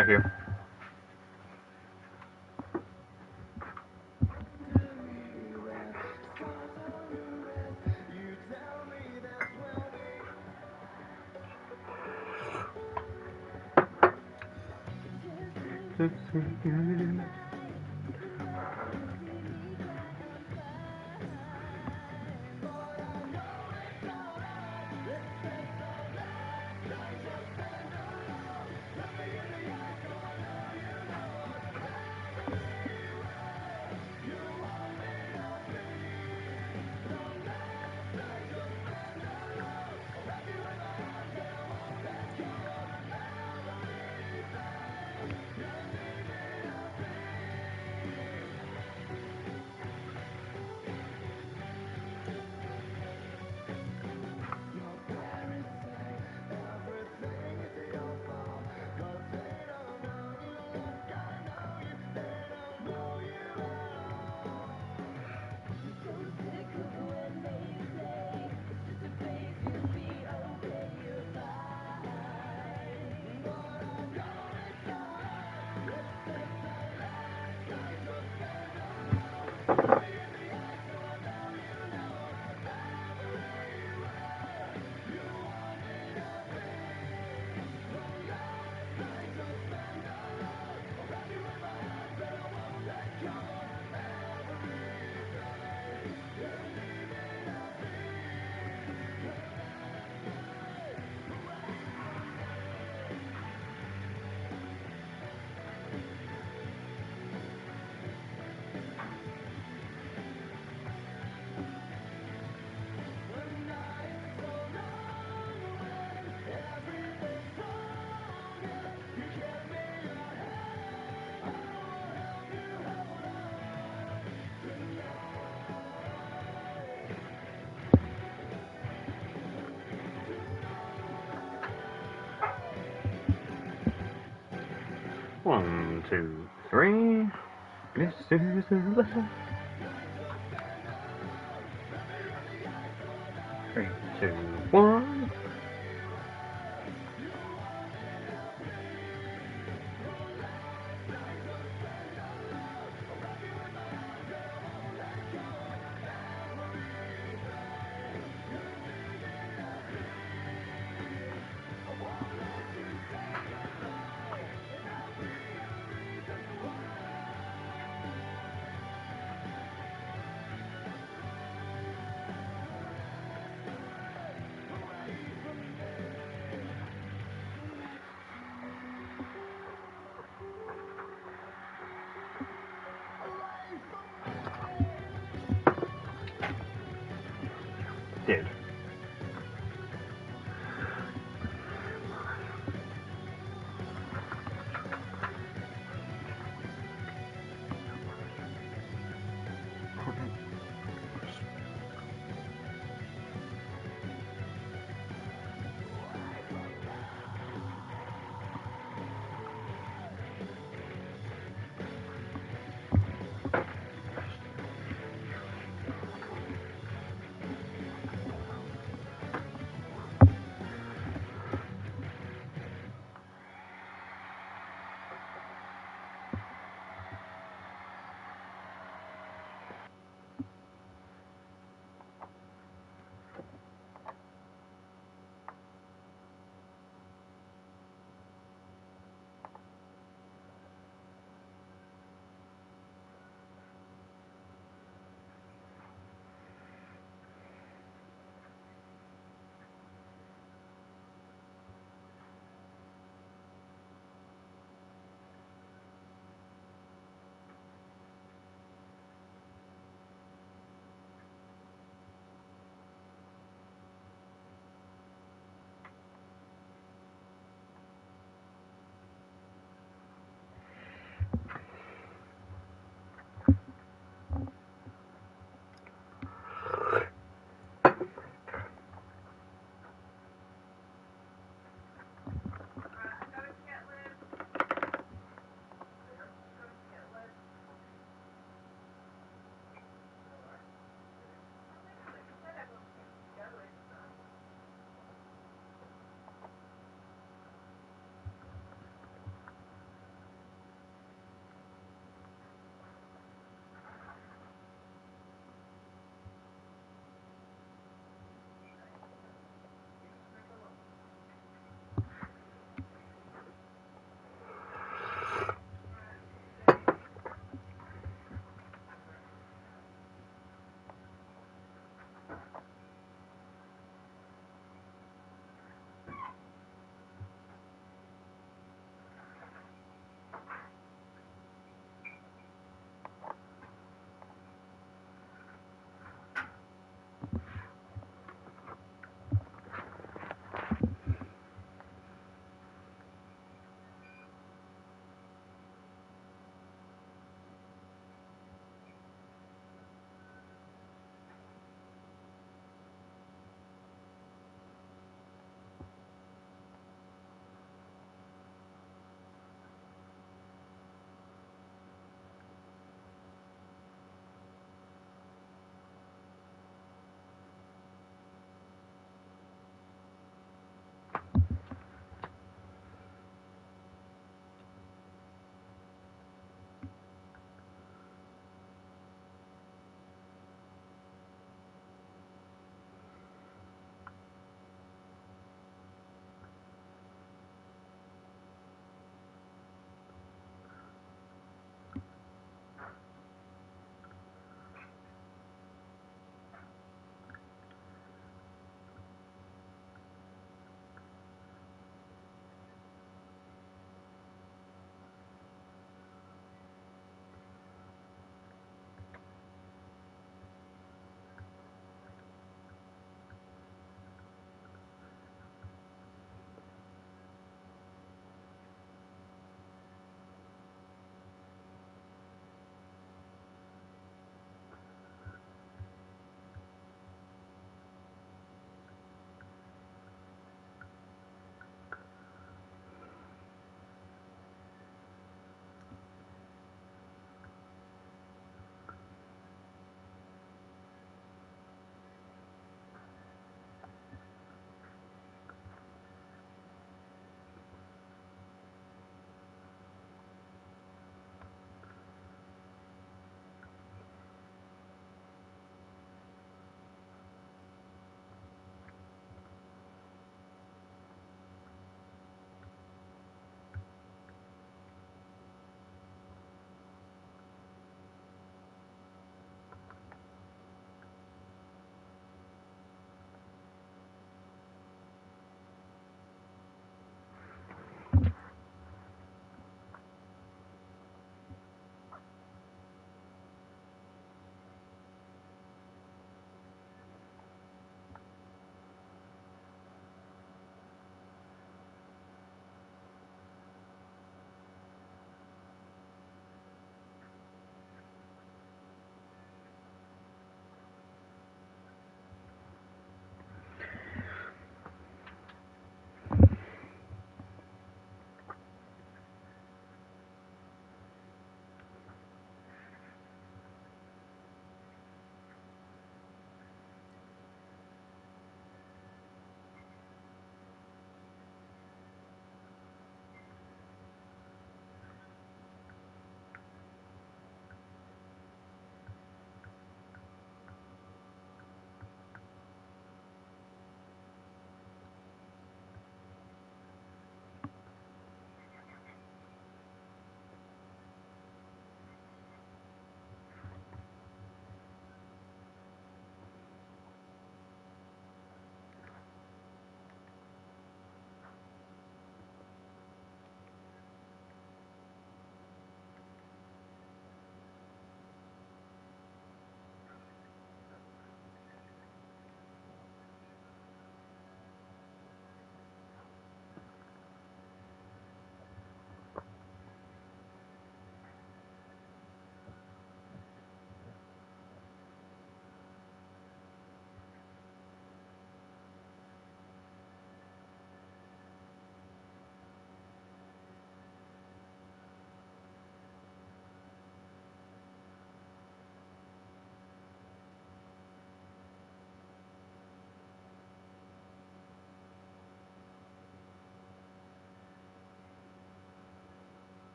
Thank you. One, two, three. This is the love. 3, 2, 1.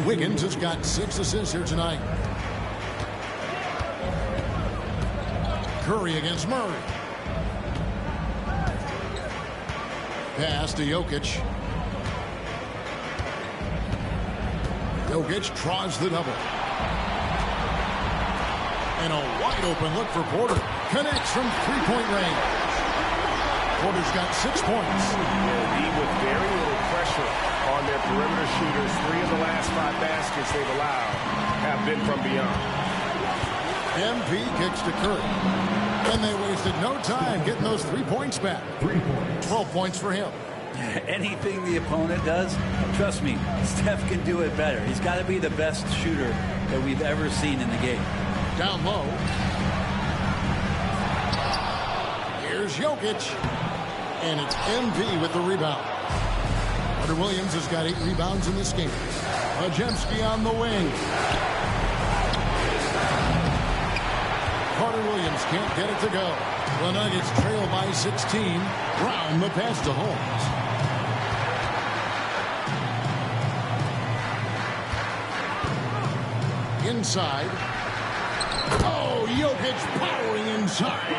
Wiggins has got 6 assists here tonight. Curry against Murray. Pass to Jokic. Jokic draws the double. And a wide open look for Porter. Connects from three-point range. Porter's got 6 points. Indeed, with very little pressure on their perimeter shooters, 3 of the last 5 baskets they've allowed have been from beyond. MP kicks to Curry. And they wasted no time getting those 3 points back. 12 points for him. Anything the opponent does, trust me, Steph can do it better. He's got to be the best shooter that we've ever seen in the game. Down low. Here's Jokic. And it's MV with the rebound. Carter Williams has got 8 rebounds in this game. Podziemski on the wing. Carter Williams can't get it to go. The Nuggets trail by 16. Brown the pass to Holmes. Inside. Oh, Jokic powering inside.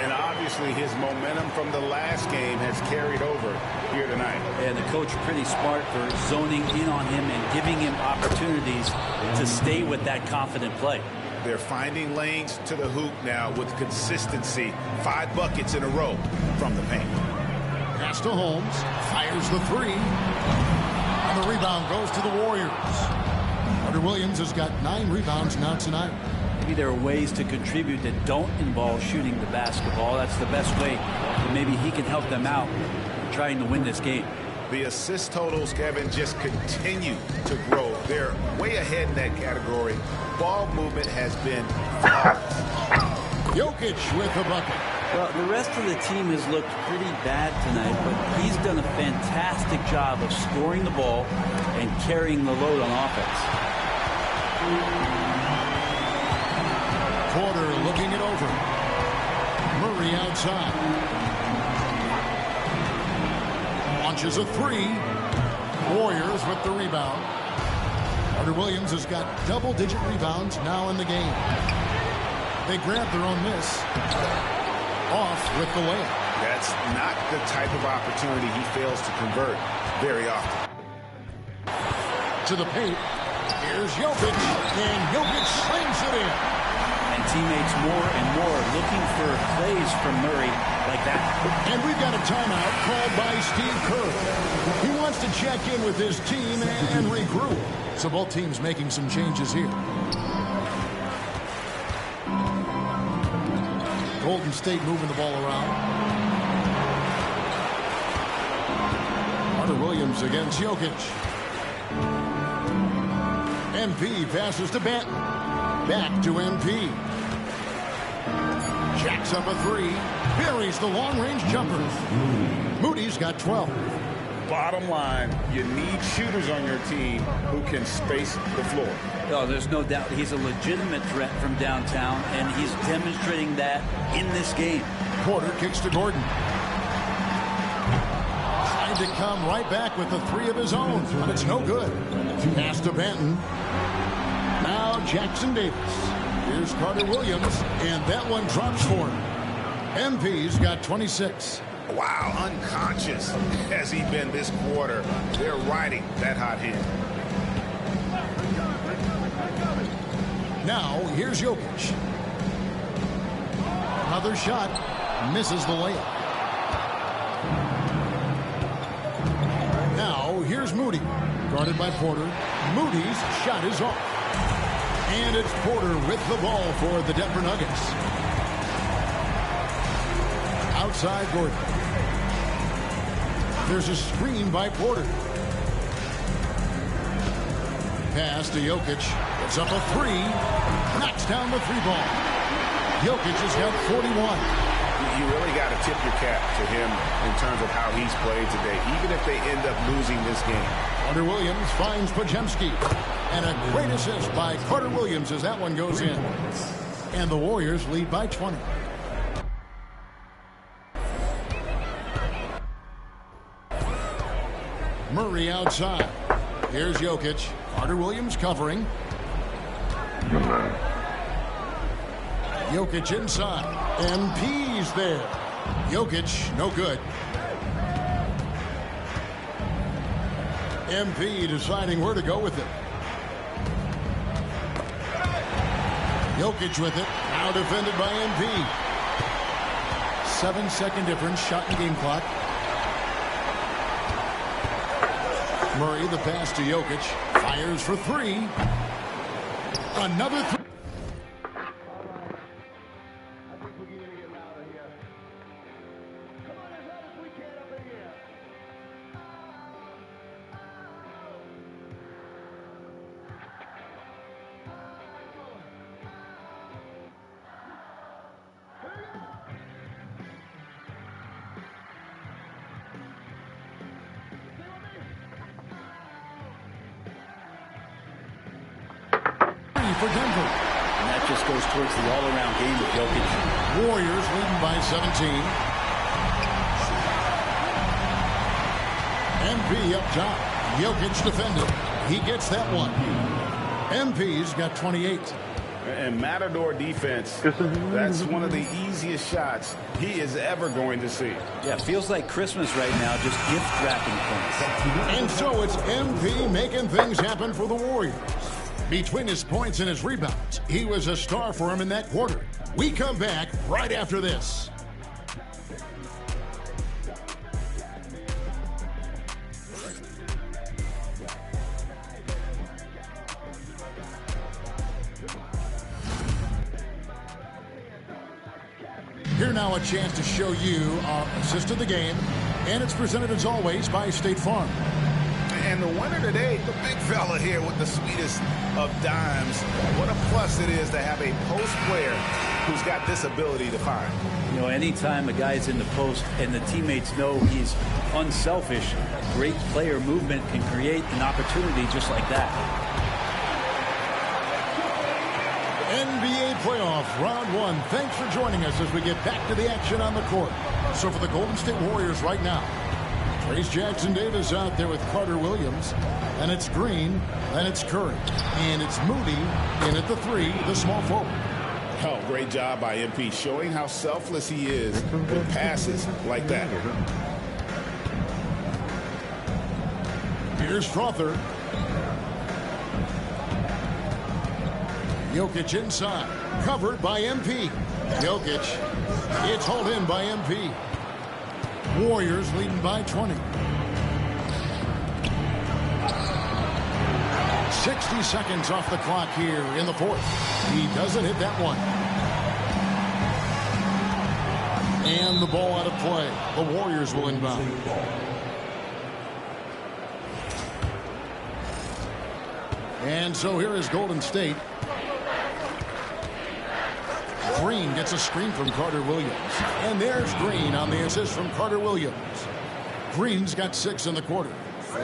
And obviously his momentum from the last game has carried over here tonight. And the coach pretty smart for zoning in on him and giving him opportunities to stay with that confident play. They're finding lanes to the hoop now with consistency. 5 buckets in a row from the paint. Pass to Holmes. Fires the 3. And the rebound goes to the Warriors. Carter Williams has got 9 rebounds now tonight. Maybe there are ways to contribute that don't involve shooting the basketball. That's the best way. And maybe he can help them out trying to win this game. The assist totals, Kevin, just continue to grow. They're way ahead in that category. Ball movement has been flawless. Jokic with the bucket. Well, the rest of the team has looked pretty bad tonight, but he's done a fantastic job of scoring the ball and carrying the load on offense. Porter looking it over. Murray outside. Launches a 3. Warriors with the rebound. Carter Williams has got double-digit rebounds now in the game. They grab their own miss. Off with the layup. That's not the type of opportunity he fails to convert very often. To the paint. Here's Jokic. And Jokic slams it in. And teammates more and more looking for plays from Murray like that. And we've got a timeout called by Steve Kerr. He wants to check in with his team and regroup. So both teams making some changes here. Golden State moving the ball around. Carter Williams against Jokic. MP passes to Banton. Back to MP. Jacks up a 3. Buries the long-range jumper. Moody's got 12. Bottom line, you need shooters on your team who can space the floor. Oh, there's no doubt he's a legitimate threat from downtown, and he's demonstrating that in this game. Porter kicks to Gordon. Trying to come right back with the 3 of his own, but it's no good. Pass to Banton. Now Jackson Davis. Here's Carter Williams, and that one drops for him. MP's got 26. Wow, unconscious has he been this quarter. They're riding that hot hand. Now, here's Jokic. Another shot. Misses the layup. Now, here's Moody. Guarded by Porter. Moody's shot is off. And it's Porter with the ball for the Denver Nuggets. Outside Gordon. There's a screen by Porter. Pass to Jokic. It's up a 3. Knocks down the 3-ball. Jokic has got 41. You really got to tip your cap to him in terms of how he's played today, even if they end up losing this game. Carter Williams finds Podziemski. And a great assist by Carter Williams as that one goes in. And the Warriors lead by 20. Murray outside. Here's Jokic. Carter Williams covering. Jokic inside. MP's there. Jokic, no good. MP deciding where to go with it. Jokic with it. Now defended by MP. 7-second difference. Shot in game clock. Murray, the pass to Jokic. Fires for three. Another three. For Denver. And that just goes towards the all-around game of Jokic. Warriors leading by 17. MP up top. Jokic defended. He gets that one. MP's got 28. And Matador defense, that's one of the easiest shots he is ever going to see. Yeah, feels like Christmas right now, just gift wrapping points. And so it's MP making things happen for the Warriors. Between his points and his rebounds, he was a star for him in that quarter. We come back right after this. Here now a chance to show you our assist of the game, and it's presented as always by State Farm. And the winner today, the big fella here with the sweetest of dimes. What a plus it is to have a post player who's got this ability to find. You know, anytime a guy's in the post and the teammates know he's unselfish, great player movement can create an opportunity just like that. NBA playoff round one. Thanks for joining us as we get back to the action on the court. So for the Golden State Warriors right now, Trayce Jackson-Davis out there with Carter Williams. And it's Green. And it's Curry. And it's Moody in at the three, the small forward. Oh, great job by MP, showing how selfless he is with passes like that. Here's Strother. Jokic inside. Covered by MP. Jokic. It's hauled in by MP. Warriors leading by 20. 60 seconds off the clock here in the fourth. He doesn't hit that one. And the ball out of play. The Warriors will inbound. And so here is Golden State. Green gets a screen from Carter Williams. And there's Green on the assist from Carter Williams. Green's got 6 in the quarter.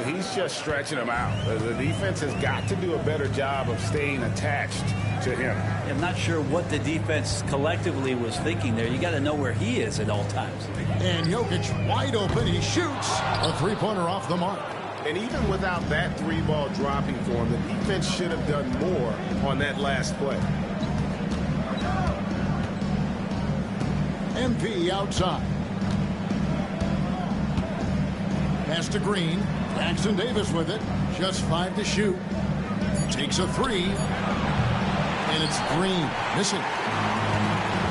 He's just stretching him out. The defense has got to do a better job of staying attached to him. I'm not sure what the defense collectively was thinking there. You got to know where he is at all times. And Jokic wide open. He shoots a three-pointer off the mark. And even without that three ball dropping for him, the defense should have done more on that last play. MP outside. Pass to Green. Jackson-Davis with it. Just 5 to shoot. Takes a 3. And it's Green. Missing.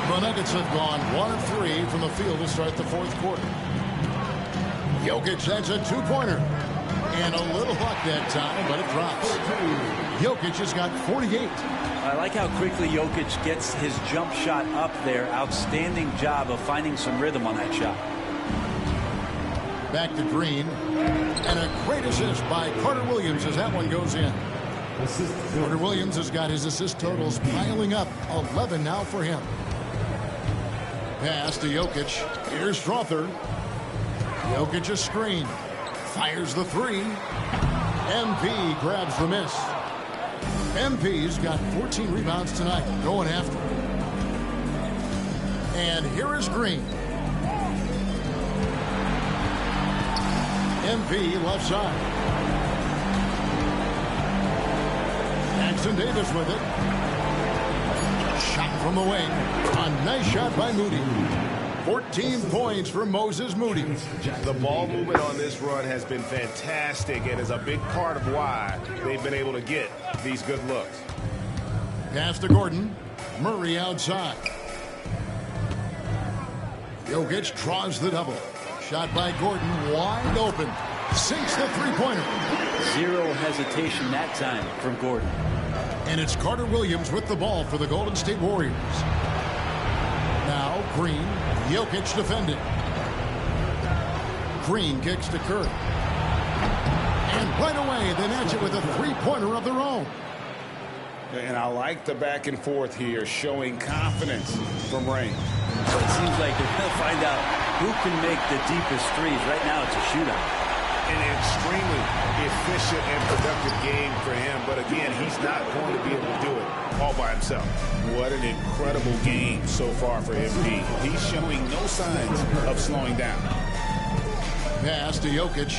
The Nuggets have gone 1 of 3 from the field to start the fourth quarter. Jokic has a two-pointer. And a little luck that time, but it drops. Jokic has got 48. I like how quickly Jokic gets his jump shot up there. Outstanding job of finding some rhythm on that shot. Back to Green. And a great assist by Carter Williams as that one goes in. Carter Williams has got his assist totals piling up. 11 now for him. Pass to Jokic. Here's Strother. Jokic a screen. Fires the 3. MP grabs the miss. MP's got 14 rebounds tonight. Going after it. And here is Green. MP left side. Jackson Davis with it. Shot from the wing. A nice shot by Moody. 14 points for Moses Moody. The ball movement on this run has been fantastic and is a big part of why they've been able to get these good looks. Pass to Gordon. Murray outside. Jokic draws the double. Shot by Gordon, wide open. Sinks the three-pointer. Zero hesitation that time from Gordon. And it's Carter Williams with the ball for the Golden State Warriors. Now Green, Jokic defending. Green kicks to Curry. And right away they match it with a three-pointer of their own. And I like the back and forth here, showing confidence from Rain. So it seems like they're going to find out who can make the deepest threes. Right now it's a shootout. An extremely efficient and productive game for him. But again, he's not going to be able to do it all by himself. What an incredible game so far for MP. He's showing no signs of slowing down. Pass to Jokic.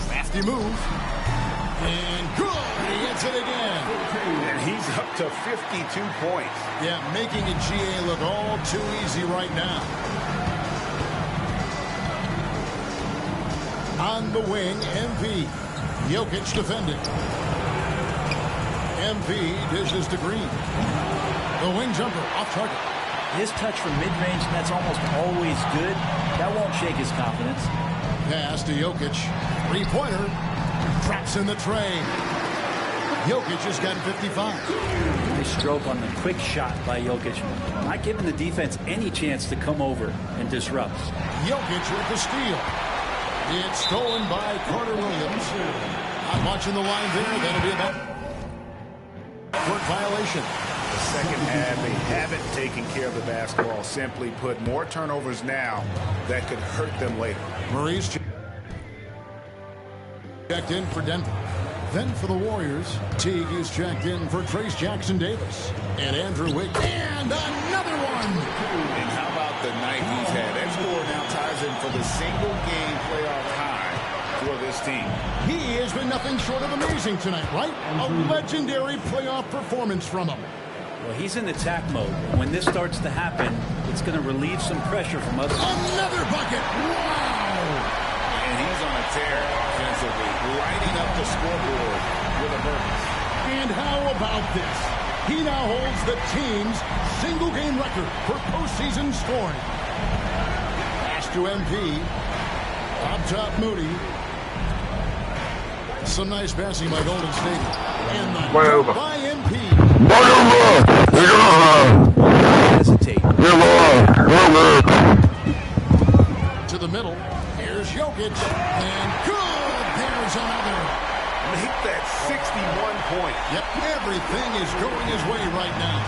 Crafty move. And good. He hits it again. And he's up to 52 points. Yeah, making a GA look all too easy right now. On the wing, MP. Jokic defending. MP dishes to Green. The wing jumper off target. His touch from mid-range, that's almost always good. That won't shake his confidence. Pass to Jokic. Three-pointer. Traps in the tray. Jokic has got 55. Nice stroke on the quick shot by Jokic. Not giving the defense any chance to come over and disrupt. Jokic with the steal. It's stolen by Carter Williams. I'm watching the line there. That'll be about court violation. The second half, they haven't taken care of the basketball. Simply put, more turnovers now that could hurt them later. Murray's checked in for Denver. Then for the Warriors, Teague is checked in for Trace Jackson Davis. And Andrew Wiggins. And another one! And how about the night he's had? That score now ties him for the single-game playoff high for this team. He has been nothing short of amazing tonight, right? A legendary playoff performance from him. Well, he's in attack mode. When this starts to happen, it's going to relieve some pressure from us. Another bucket! Wow! And he's on a tear offensively, lighting up the scoreboard with a purpose. And how about this? He now holds the team's single-game record for postseason scoring. Pass to MP. Up top, Moody. Some nice passing by Golden State. And the dunk by MP. Hesitate. To the middle. Here's Jokic. And good. There's another. Make that 61 point. Yep, everything is going his way right now.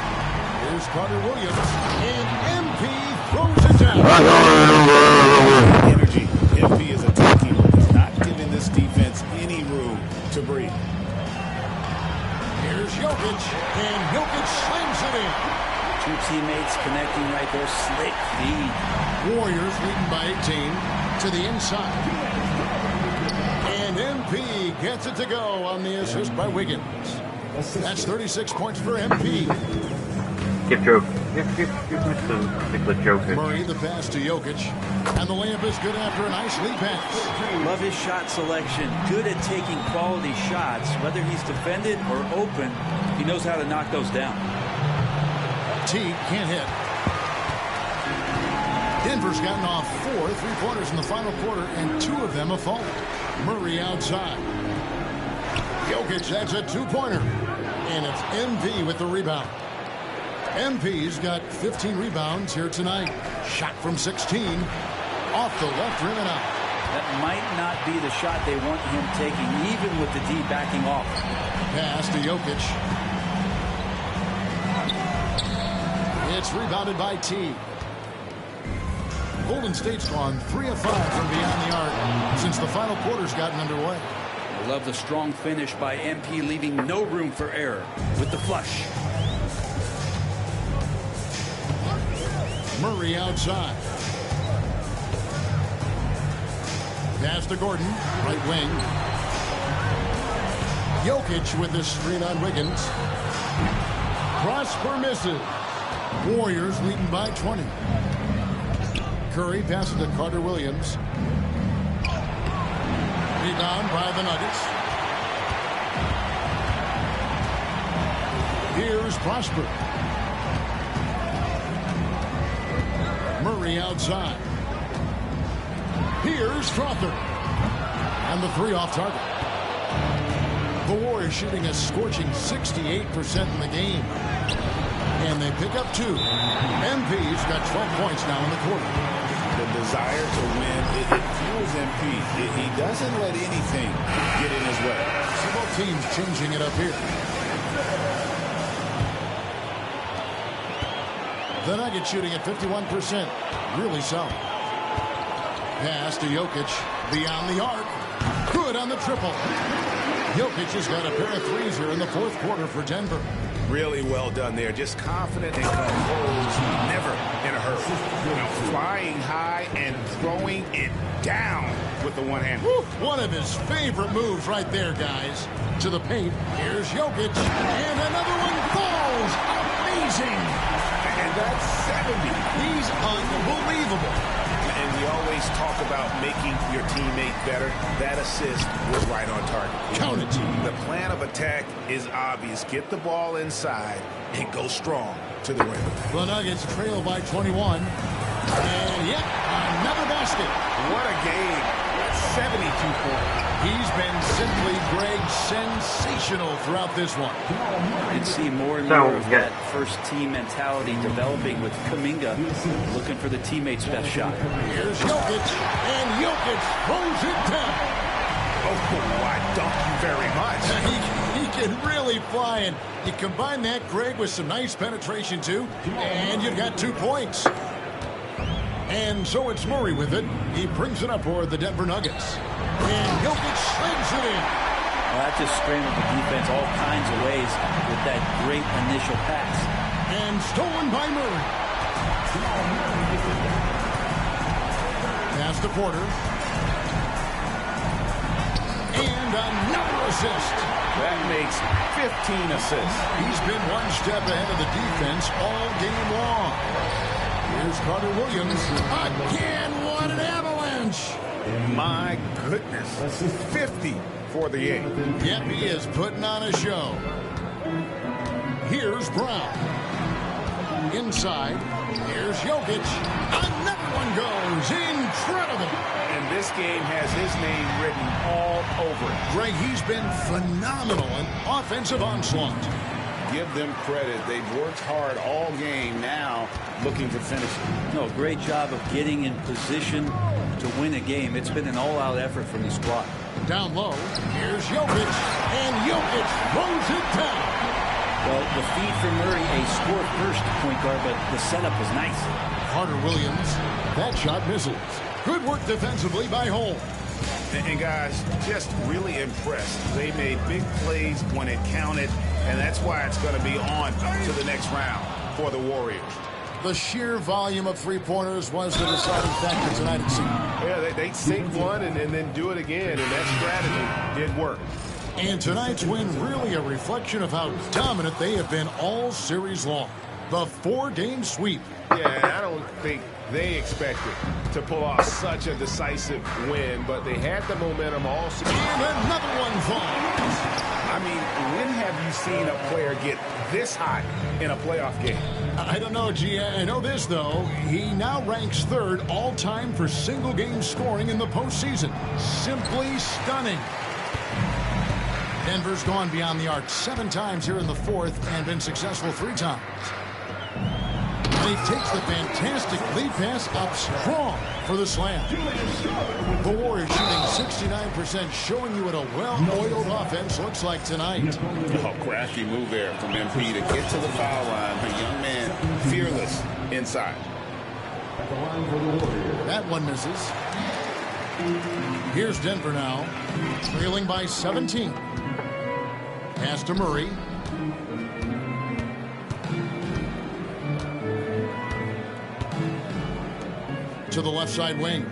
Here's Carter Williams. And MP throws it down. Energy. MP is attacking. He's not giving this defense any room to breathe. Here's Jokic. And Jokic slams it in. Two teammates connecting right there. Slick feed. Warriors leading by 18 to the inside. And MP gets it to go on the assist by Wiggins. That's 36 points for MP. Give Mr. Jokic. Murray the pass to Jokic. And the layup is good after a nice lead pass. Love his shot selection. Good at taking quality shots. Whether he's defended or open, he knows how to knock those down. Teague can't hit. Denver's gotten off 4 3-pointers in the final quarter, and 2 of them have fallen. Murray outside. Jokic, that's a 2-pointer. And it's MP with the rebound. MP's got 15 rebounds here tonight. Shot from 16. Off the left rim and out. That might not be the shot they want him taking, even with the D backing off. Pass to Jokic. It's rebounded by Teague. Golden State's gone 3 of 5 from beyond the arc since the final quarter's gotten underway. I love the strong finish by MP, leaving no room for error with the flush. Murray outside. Pass to Gordon, right wing. Jokic with this screen on Wiggins. Prosper misses. Warriors leading by 20. Curry passes to Carter Williams. Rebound by the Nuggets. Here's Prosper. Murray outside. Here's Crawford. And the three off target. The Warriors shooting a scorching 68% in the game. And they pick up 2. MP's got 12 points now in the quarter. The desire to win, it fuels MP. He doesn't let anything get in his way. So both teams changing it up here. The Nuggets shooting at 51%. Really solid. Pass to Jokic. Beyond the arc. Good on the triple. Jokic has got a pair of threes here in the fourth quarter for Denver. Really well done there. Just confident and composed. Never in a hurry. Flying high and throwing it down with the one hand. One of his favorite moves right there, guys. To the paint. Here's Jokic. And another one falls. Amazing. And that's 70. He's unbelievable. And we always talk about making your teammate better. That assist was right on target. Count it. The plan of attack is obvious. Get the ball inside and go strong to the rim. The Nuggets trail by 21. And yet another basket. What a game. 72 points. He's been simply, Greg, sensational throughout this one. You can see more and more of that first-team mentality developing with Kuminga looking for the teammate's best shot. Here's Jokic, and Jokic throws it down. Oh, why, thank you very much. He can really fly, and you combine that, Greg, with some nice penetration, too, and you've got 2 points. And so it's Murray with it. He brings it up for the Denver Nuggets. And Jokic slams it in. Well, that just scrambled the defense all kinds of ways with that great initial pass. And stolen by Murray. Pass to Porter. And another assist. That makes 15 assists. He's been one step ahead of the defense all game long. Here's Carter Williams. Again, what an avalanche. My goodness. 50 for the 8. Yep, he is putting on a show. Here's Brown. Inside. Here's Jokic. Another one goes. Incredible. And this game has his name written all over it. Greg, he's been phenomenal in offensive onslaught. Give them credit. They've worked hard all game, now looking to finish it. No, great job of getting in position to win a game. It's been an all-out effort from the squad. Down low, here's Jokic, and Jokic throws it down. Well, the feed for Murray, a score-first point guard, but the setup was nice. Carter Williams, that shot misses. Good work defensively by Holmes. And guys, just really impressed. They made big plays when it counted, and that's why it's going to be on to the next round for the Warriors. The sheer volume of three-pointers was the deciding factor tonight, it seemed. Yeah, they sink one and then do it again, and that strategy did work. And tonight's win really a reflection of how dominant they have been all series long. The 4-game sweep. Yeah, I don't think they expected to pull off such a decisive win, but they had the momentum all season. And another one falls. I mean, when have you seen a player get this hot in a playoff game? I don't know, G. I know this, though. He now ranks third all-time for single-game scoring in the postseason. Simply stunning. Denver's gone beyond the arc 7 times here in the fourth and been successful 3 times. And he takes the fantastic lead pass up strong for the slam. The Warriors shooting 69%, showing you what a well-oiled offense looks like tonight. Oh, crafty move there from MP to get to the foul line. A young man, fearless inside. That one misses. Here's Denver now, trailing by 17. Pass to Murray. to the left side wing.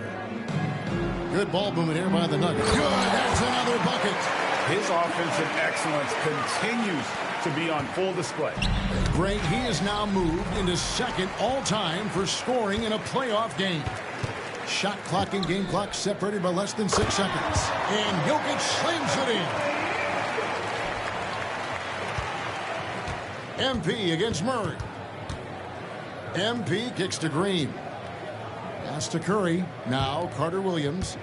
Good ball movement here by the Nuggets. Good, that's another bucket. His offensive excellence continues to be on full display. Great, he is now moved into second all-time for scoring in a playoff game. Shot clock and game clock separated by less than 6 seconds. And Jokic slams it in. MP against Murray. MP kicks to Green. Pass to Curry. Now Carter Williams.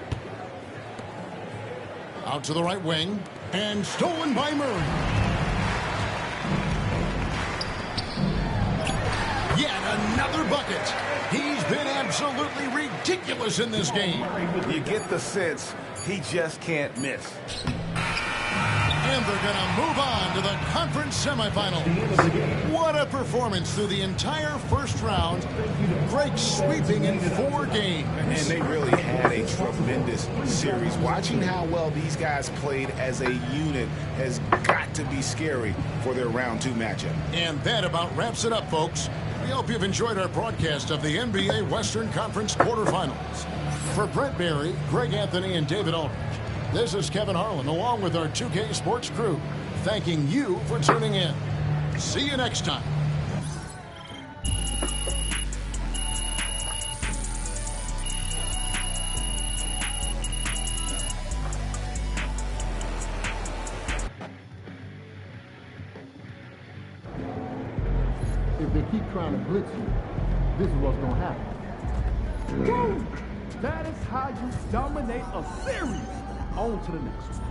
Out to the right wing. And stolen by Murray. Yet another bucket. He's been absolutely ridiculous in this game. You get the sense he just can't miss. And they're going to move on to the conference semifinals. What a performance through the entire first round. Great sweeping in 4 games. And they really had a tremendous series. Watching how well these guys played as a unit has got to be scary for their round 2 matchup. And that about wraps it up, folks. We hope you've enjoyed our broadcast of the NBA Western Conference quarterfinals. For Brent Barry, Greg Anthony, and David Aldridge, this is Kevin Harlan, along with our 2K Sports crew, thanking you for tuning in. See you next time. If they keep trying to blitz you, this is what's going to happen. Woo! That is how you dominate a series. On to the next one.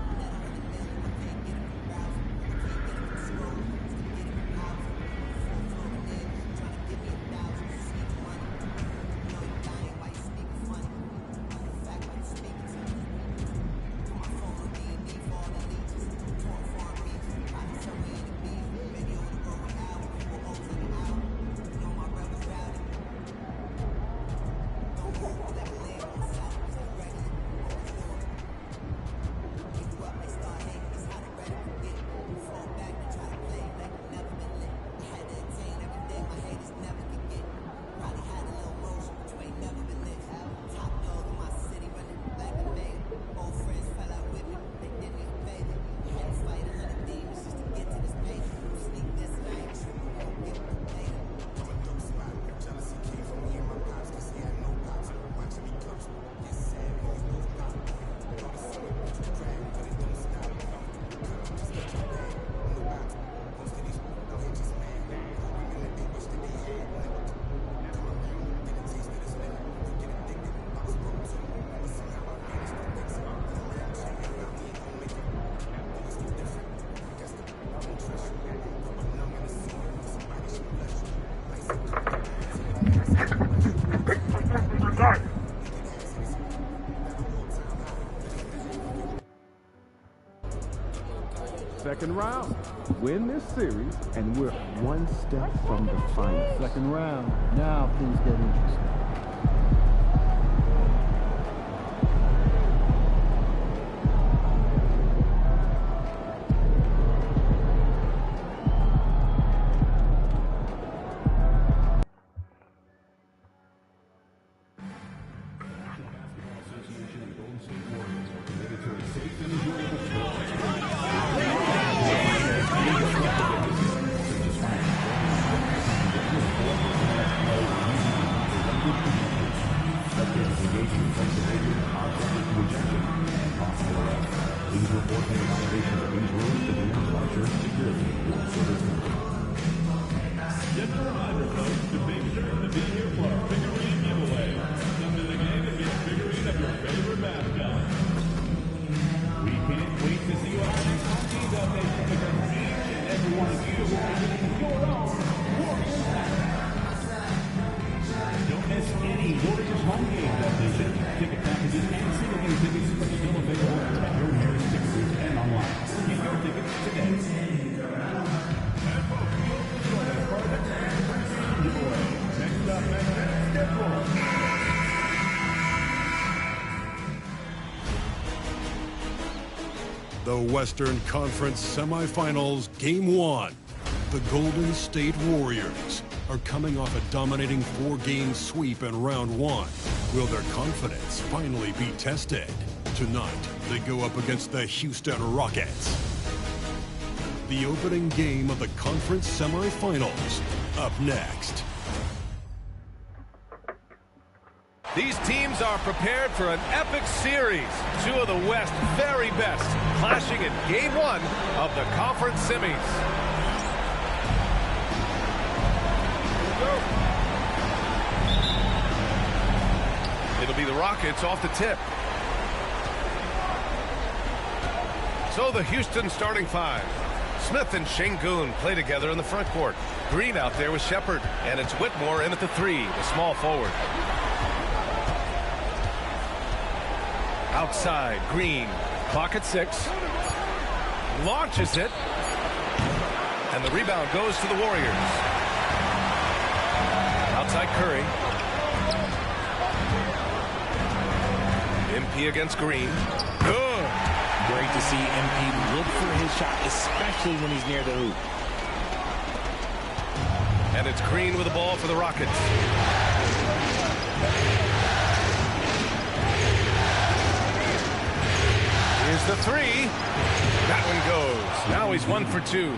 Second round. Win this series, and we're one step from the final. Second round. Now things get interesting. The Western Conference Semifinals, Game 1. The Golden State Warriors are coming off a dominating 4-game sweep in round 1. Will their confidence finally be tested? Tonight, they go up against the Houston Rockets. The opening game of the conference semifinals. Up next. These teams are prepared for an epic series. Two of the West's very best clashing in Game 1 of the conference semis. It'll be the Rockets off the tip. So the Houston starting five. Smith and Şengün play together in the front court. Green out there with Shepherd. And it's Whitmore in at the 3, the small forward. Outside, Green. Clock at 6. Launches it. And the rebound goes to the Warriors. Outside, Curry. MP against Green. Good. Great to see MP look for his shot, especially when he's near the hoop. And it's Green with the ball for the Rockets. Here's the 3. That one goes. Now he's 1 for 2.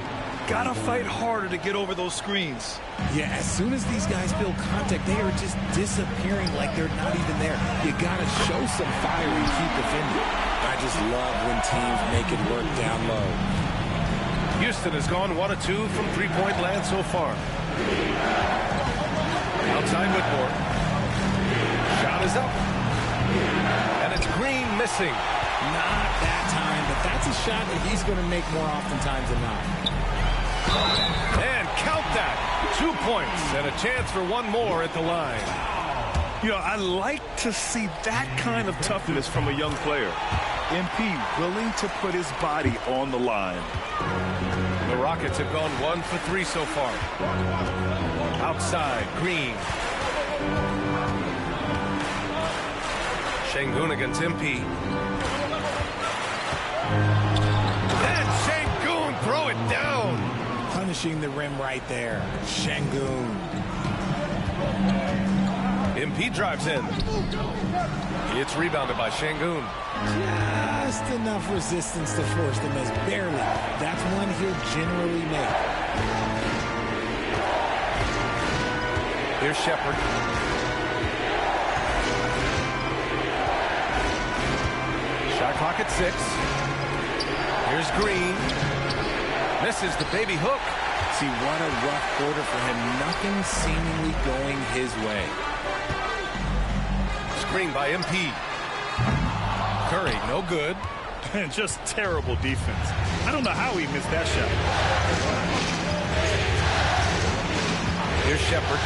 Gotta fight harder to get over those screens. Yeah, as soon as these guys feel contact, they are just disappearing like they're not even there. You gotta show some fire and keep defending. I just love when teams make it work down low. Houston has gone 1 of 2 from three-point land so far. Outside Whitmore. Shot is up. And it's Green missing. Not that time, but that's a shot that he's going to make more oftentimes than not. And count that. 2 points and a chance for one more at the line. You know, I like to see that kind of toughness from a young player. MP willing to put his body on the line. The Rockets have gone 1 for 3 so far. Outside, Green. Şengün against MP. And Şengün throw it down. Punishing the rim right there. Şengün. MP drives in. It's rebounded by Şengün. Just enough resistance to force the miss. Barely. That's one he'll generally make. Here's Shepherd. Shot clock at 6. Here's Green. Misses the baby hook. See, what a rough quarter for him. Nothing seemingly going his way. Screen by MP. Curry, no good. Just terrible defense. I don't know how he missed that shot. Here's Shepherd.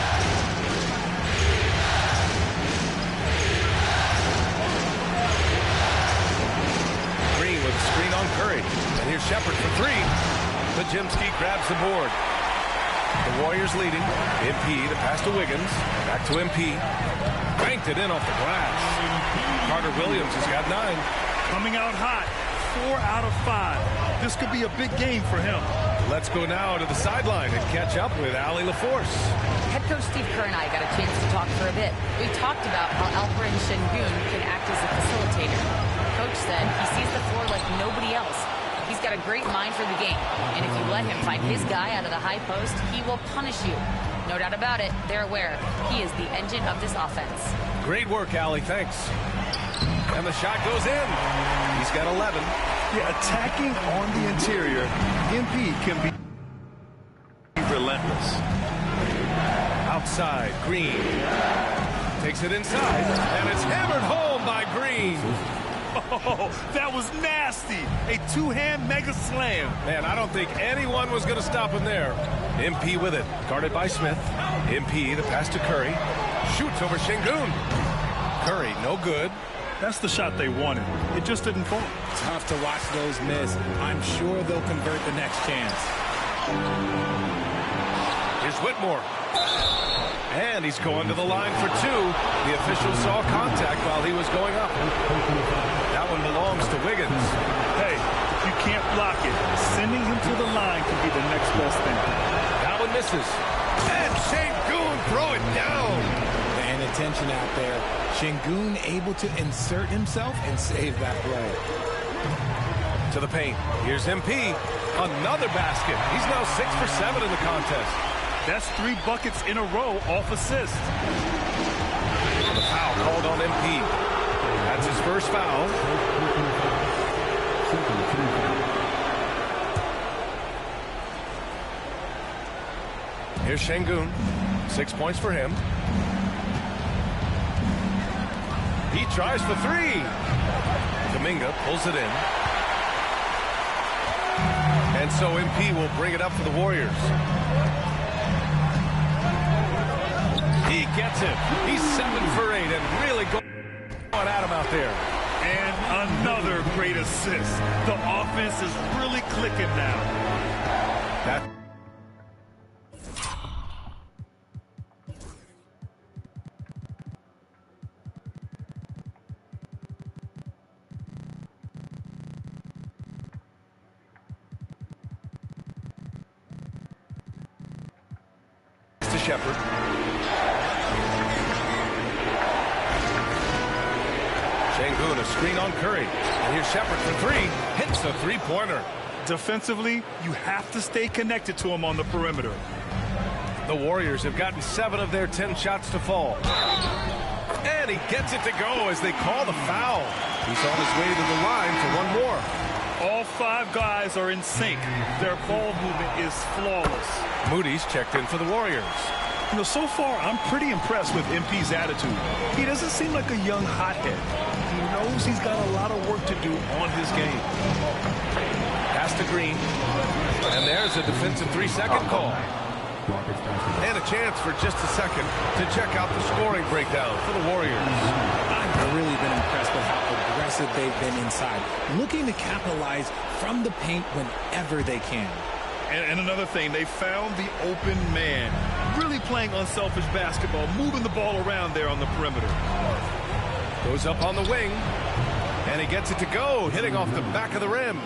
Green with a screen on Curry. And here's Shepherd for 3. Podziemski grabs the board. The Warriors leading. MP, the pass to Wiggins. Back to MP. Banked it in off the glass. Carter Williams has got 9. Coming out hot. 4 out of 5. This could be a big game for him. Let's go now to the sideline and catch up with Allie LaForce. Head coach Steve Kerr and I got a chance to talk for a bit. We talked about how Alperen Şengün can act as a facilitator. Coach said he sees the floor like nobody else. He's got a great mind for the game. And if you let him find his guy out of the high post, he will punish you. No doubt about it, they're aware. He is the engine of this offense. Great work, Allie. Thanks. And the shot goes in. He's got 11. Yeah, attacking on the interior, MP can be relentless. Outside, Green. Takes it inside, and it's hammered home by Green. Oh, that was nasty. A two-hand mega slam. Man, I don't think anyone was going to stop him there. MP with it, guarded by Smith. MP, the pass to Curry. Shoots over Şengün. Curry, no good. That's the shot they wanted. It just didn't fall. Tough to watch those miss. I'm sure they'll convert the next chance. Here's Whitmore. And he's going to the line for 2. The official saw contact while he was going up. That one belongs to Wiggins. Hey, you can't block it. Sending him to the line could be the next best thing. That one misses. And Şengün throw it down. And it attention out there. Şengün able to insert himself and save that play. To the paint. Here's MP. Another basket. He's now 6 for 7 in the contest. That's 3 buckets in a row off assist. The foul called on MP. That's his first foul. Here's Şengün. 6 points for him. He tries for 3. Kuminga pulls it in. And so MP will bring it up for the Warriors. He gets it. He's 7 for 8 and really going at him out there. And another great assist. The offense is really clicking now. That to Shepherd. Şengün, a screen on Curry. And here's Shepherd for 3. Hits the three-pointer. Defensively, you have to stay connected to him on the perimeter. The Warriors have gotten 7 of their 10 shots to fall. And he gets it to go as they call the foul. He's on his way to the line for one more. All 5 guys are in sync. Their ball movement is flawless. Moody's checked in for the Warriors. You know, so far, I'm pretty impressed with MP's attitude. He doesn't seem like a young hothead. He knows he's got a lot of work to do on his game. Pass to Green. And there's a defensive 3-second call. And a chance for just a second to check out the scoring breakdown for the Warriors. I've really been impressed with how aggressive they've been inside, looking to capitalize from the paint whenever they can. And another thing, they found the open man, really playing unselfish basketball, moving the ball around there on the perimeter. Goes up on the wing, and he gets it to go, hitting off the back of the rim.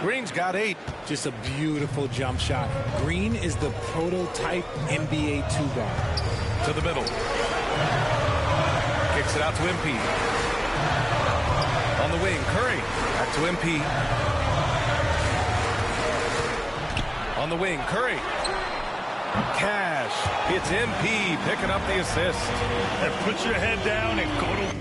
Green's got 8. Just a beautiful jump shot. Green is the prototype NBA 2-guard. To the middle. Kicks it out to MP. On the wing, Curry. Back to MP. On the wing, Curry. Cash. It's MP picking up the assist. And put your head down and go to...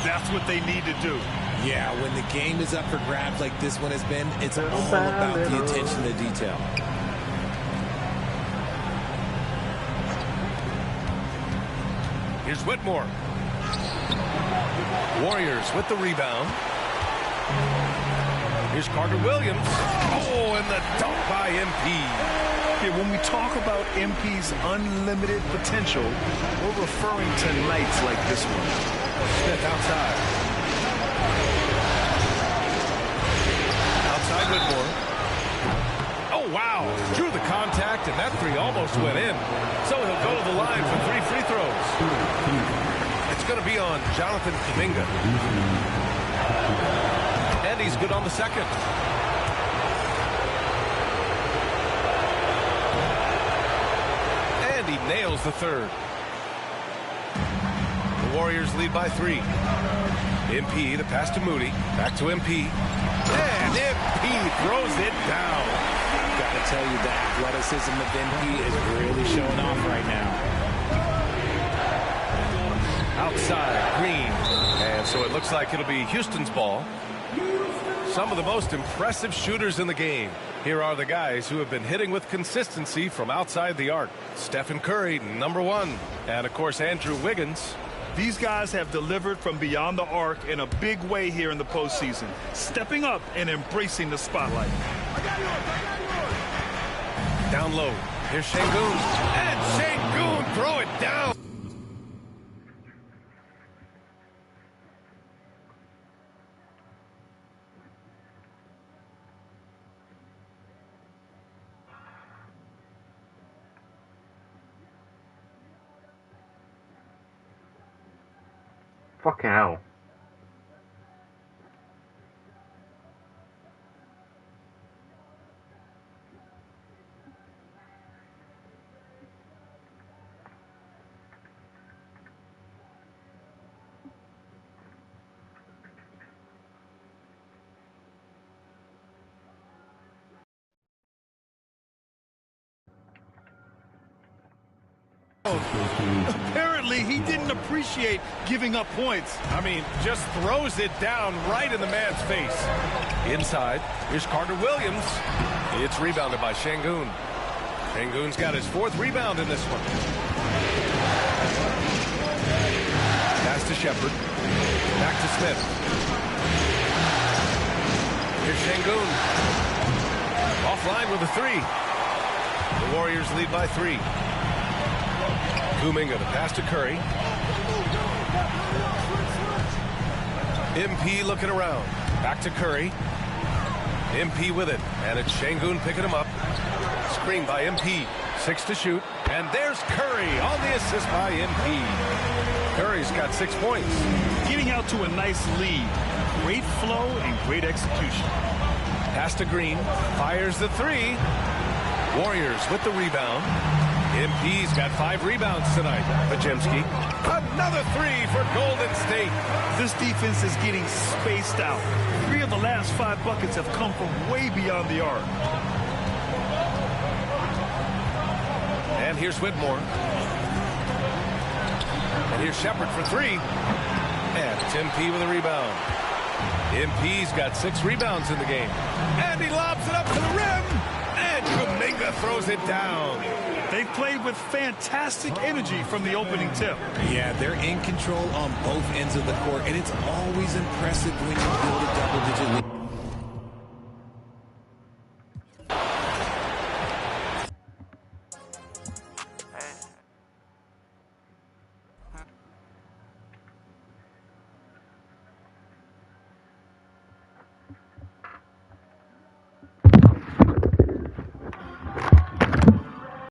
That's what they need to do. Yeah, when the game is up for grabs like this one has been, it's all about the attention to detail. Here's Whitmore. Warriors with the rebound. Here's Carter Williams. Oh, and the dunk by MP. Yeah, when we talk about MP's unlimited potential, we're referring to nights like this one. Smith outside. Outside Whitmore. Oh, wow. Drew the contact, and that 3 almost went in. So he'll go to the line for 3 free throws. It's going to be on Jonathan Kuminga. And he's good on the second. And he nails the third. The Warriors lead by 3. MP, the pass to Moody. Back to MP. And MP throws it down. Gotta tell you, the athleticism of MP is really showing off right now. Outside, Green. And so it looks like it'll be Houston's ball. Some of the most impressive shooters in the game. Here are the guys who have been hitting with consistency from outside the arc. Stephen Curry, number 1. And, of course, Andrew Wiggins. These guys have delivered from beyond the arc in a big way here in the postseason, stepping up and embracing the spotlight. Down low. Here's Şengün. And Şengün throw it down. Fucking hell. Apparently, he didn't appreciate giving up points. I mean, just throws it down right in the man's face. Inside, here's Carter Williams. It's rebounded by Şengün. Şengün's got his 4th rebound in this one. Pass to Shepherd. Back to Smith. Here's Şengün. Offline with a 3. The Warriors lead by 3. Kuminga, the pass to Curry. MP looking around. Back to Curry. MP with it. And it's Şengün picking him up. Screen by MP. 6 to shoot. And there's Curry on the assist by MP. Curry's got 6 points. Getting out to a nice lead. Great flow and great execution. Pass to Green. Fires the 3. Warriors with the rebound. MP's got 5 rebounds tonight. Podziemski. Another 3 for Golden State. This defense is getting spaced out. 3 of the last 5 buckets have come from way beyond the arc. And here's Whitmore. And here's Shepherd for 3. And it's MP with a rebound. MP's got 6 rebounds in the game. And he lobs it up to the rim. And Kuminga throws it down. They've played with fantastic energy from the opening tip. Yeah, they're in control on both ends of the court, and it's always impressive when you build a double-digit lead.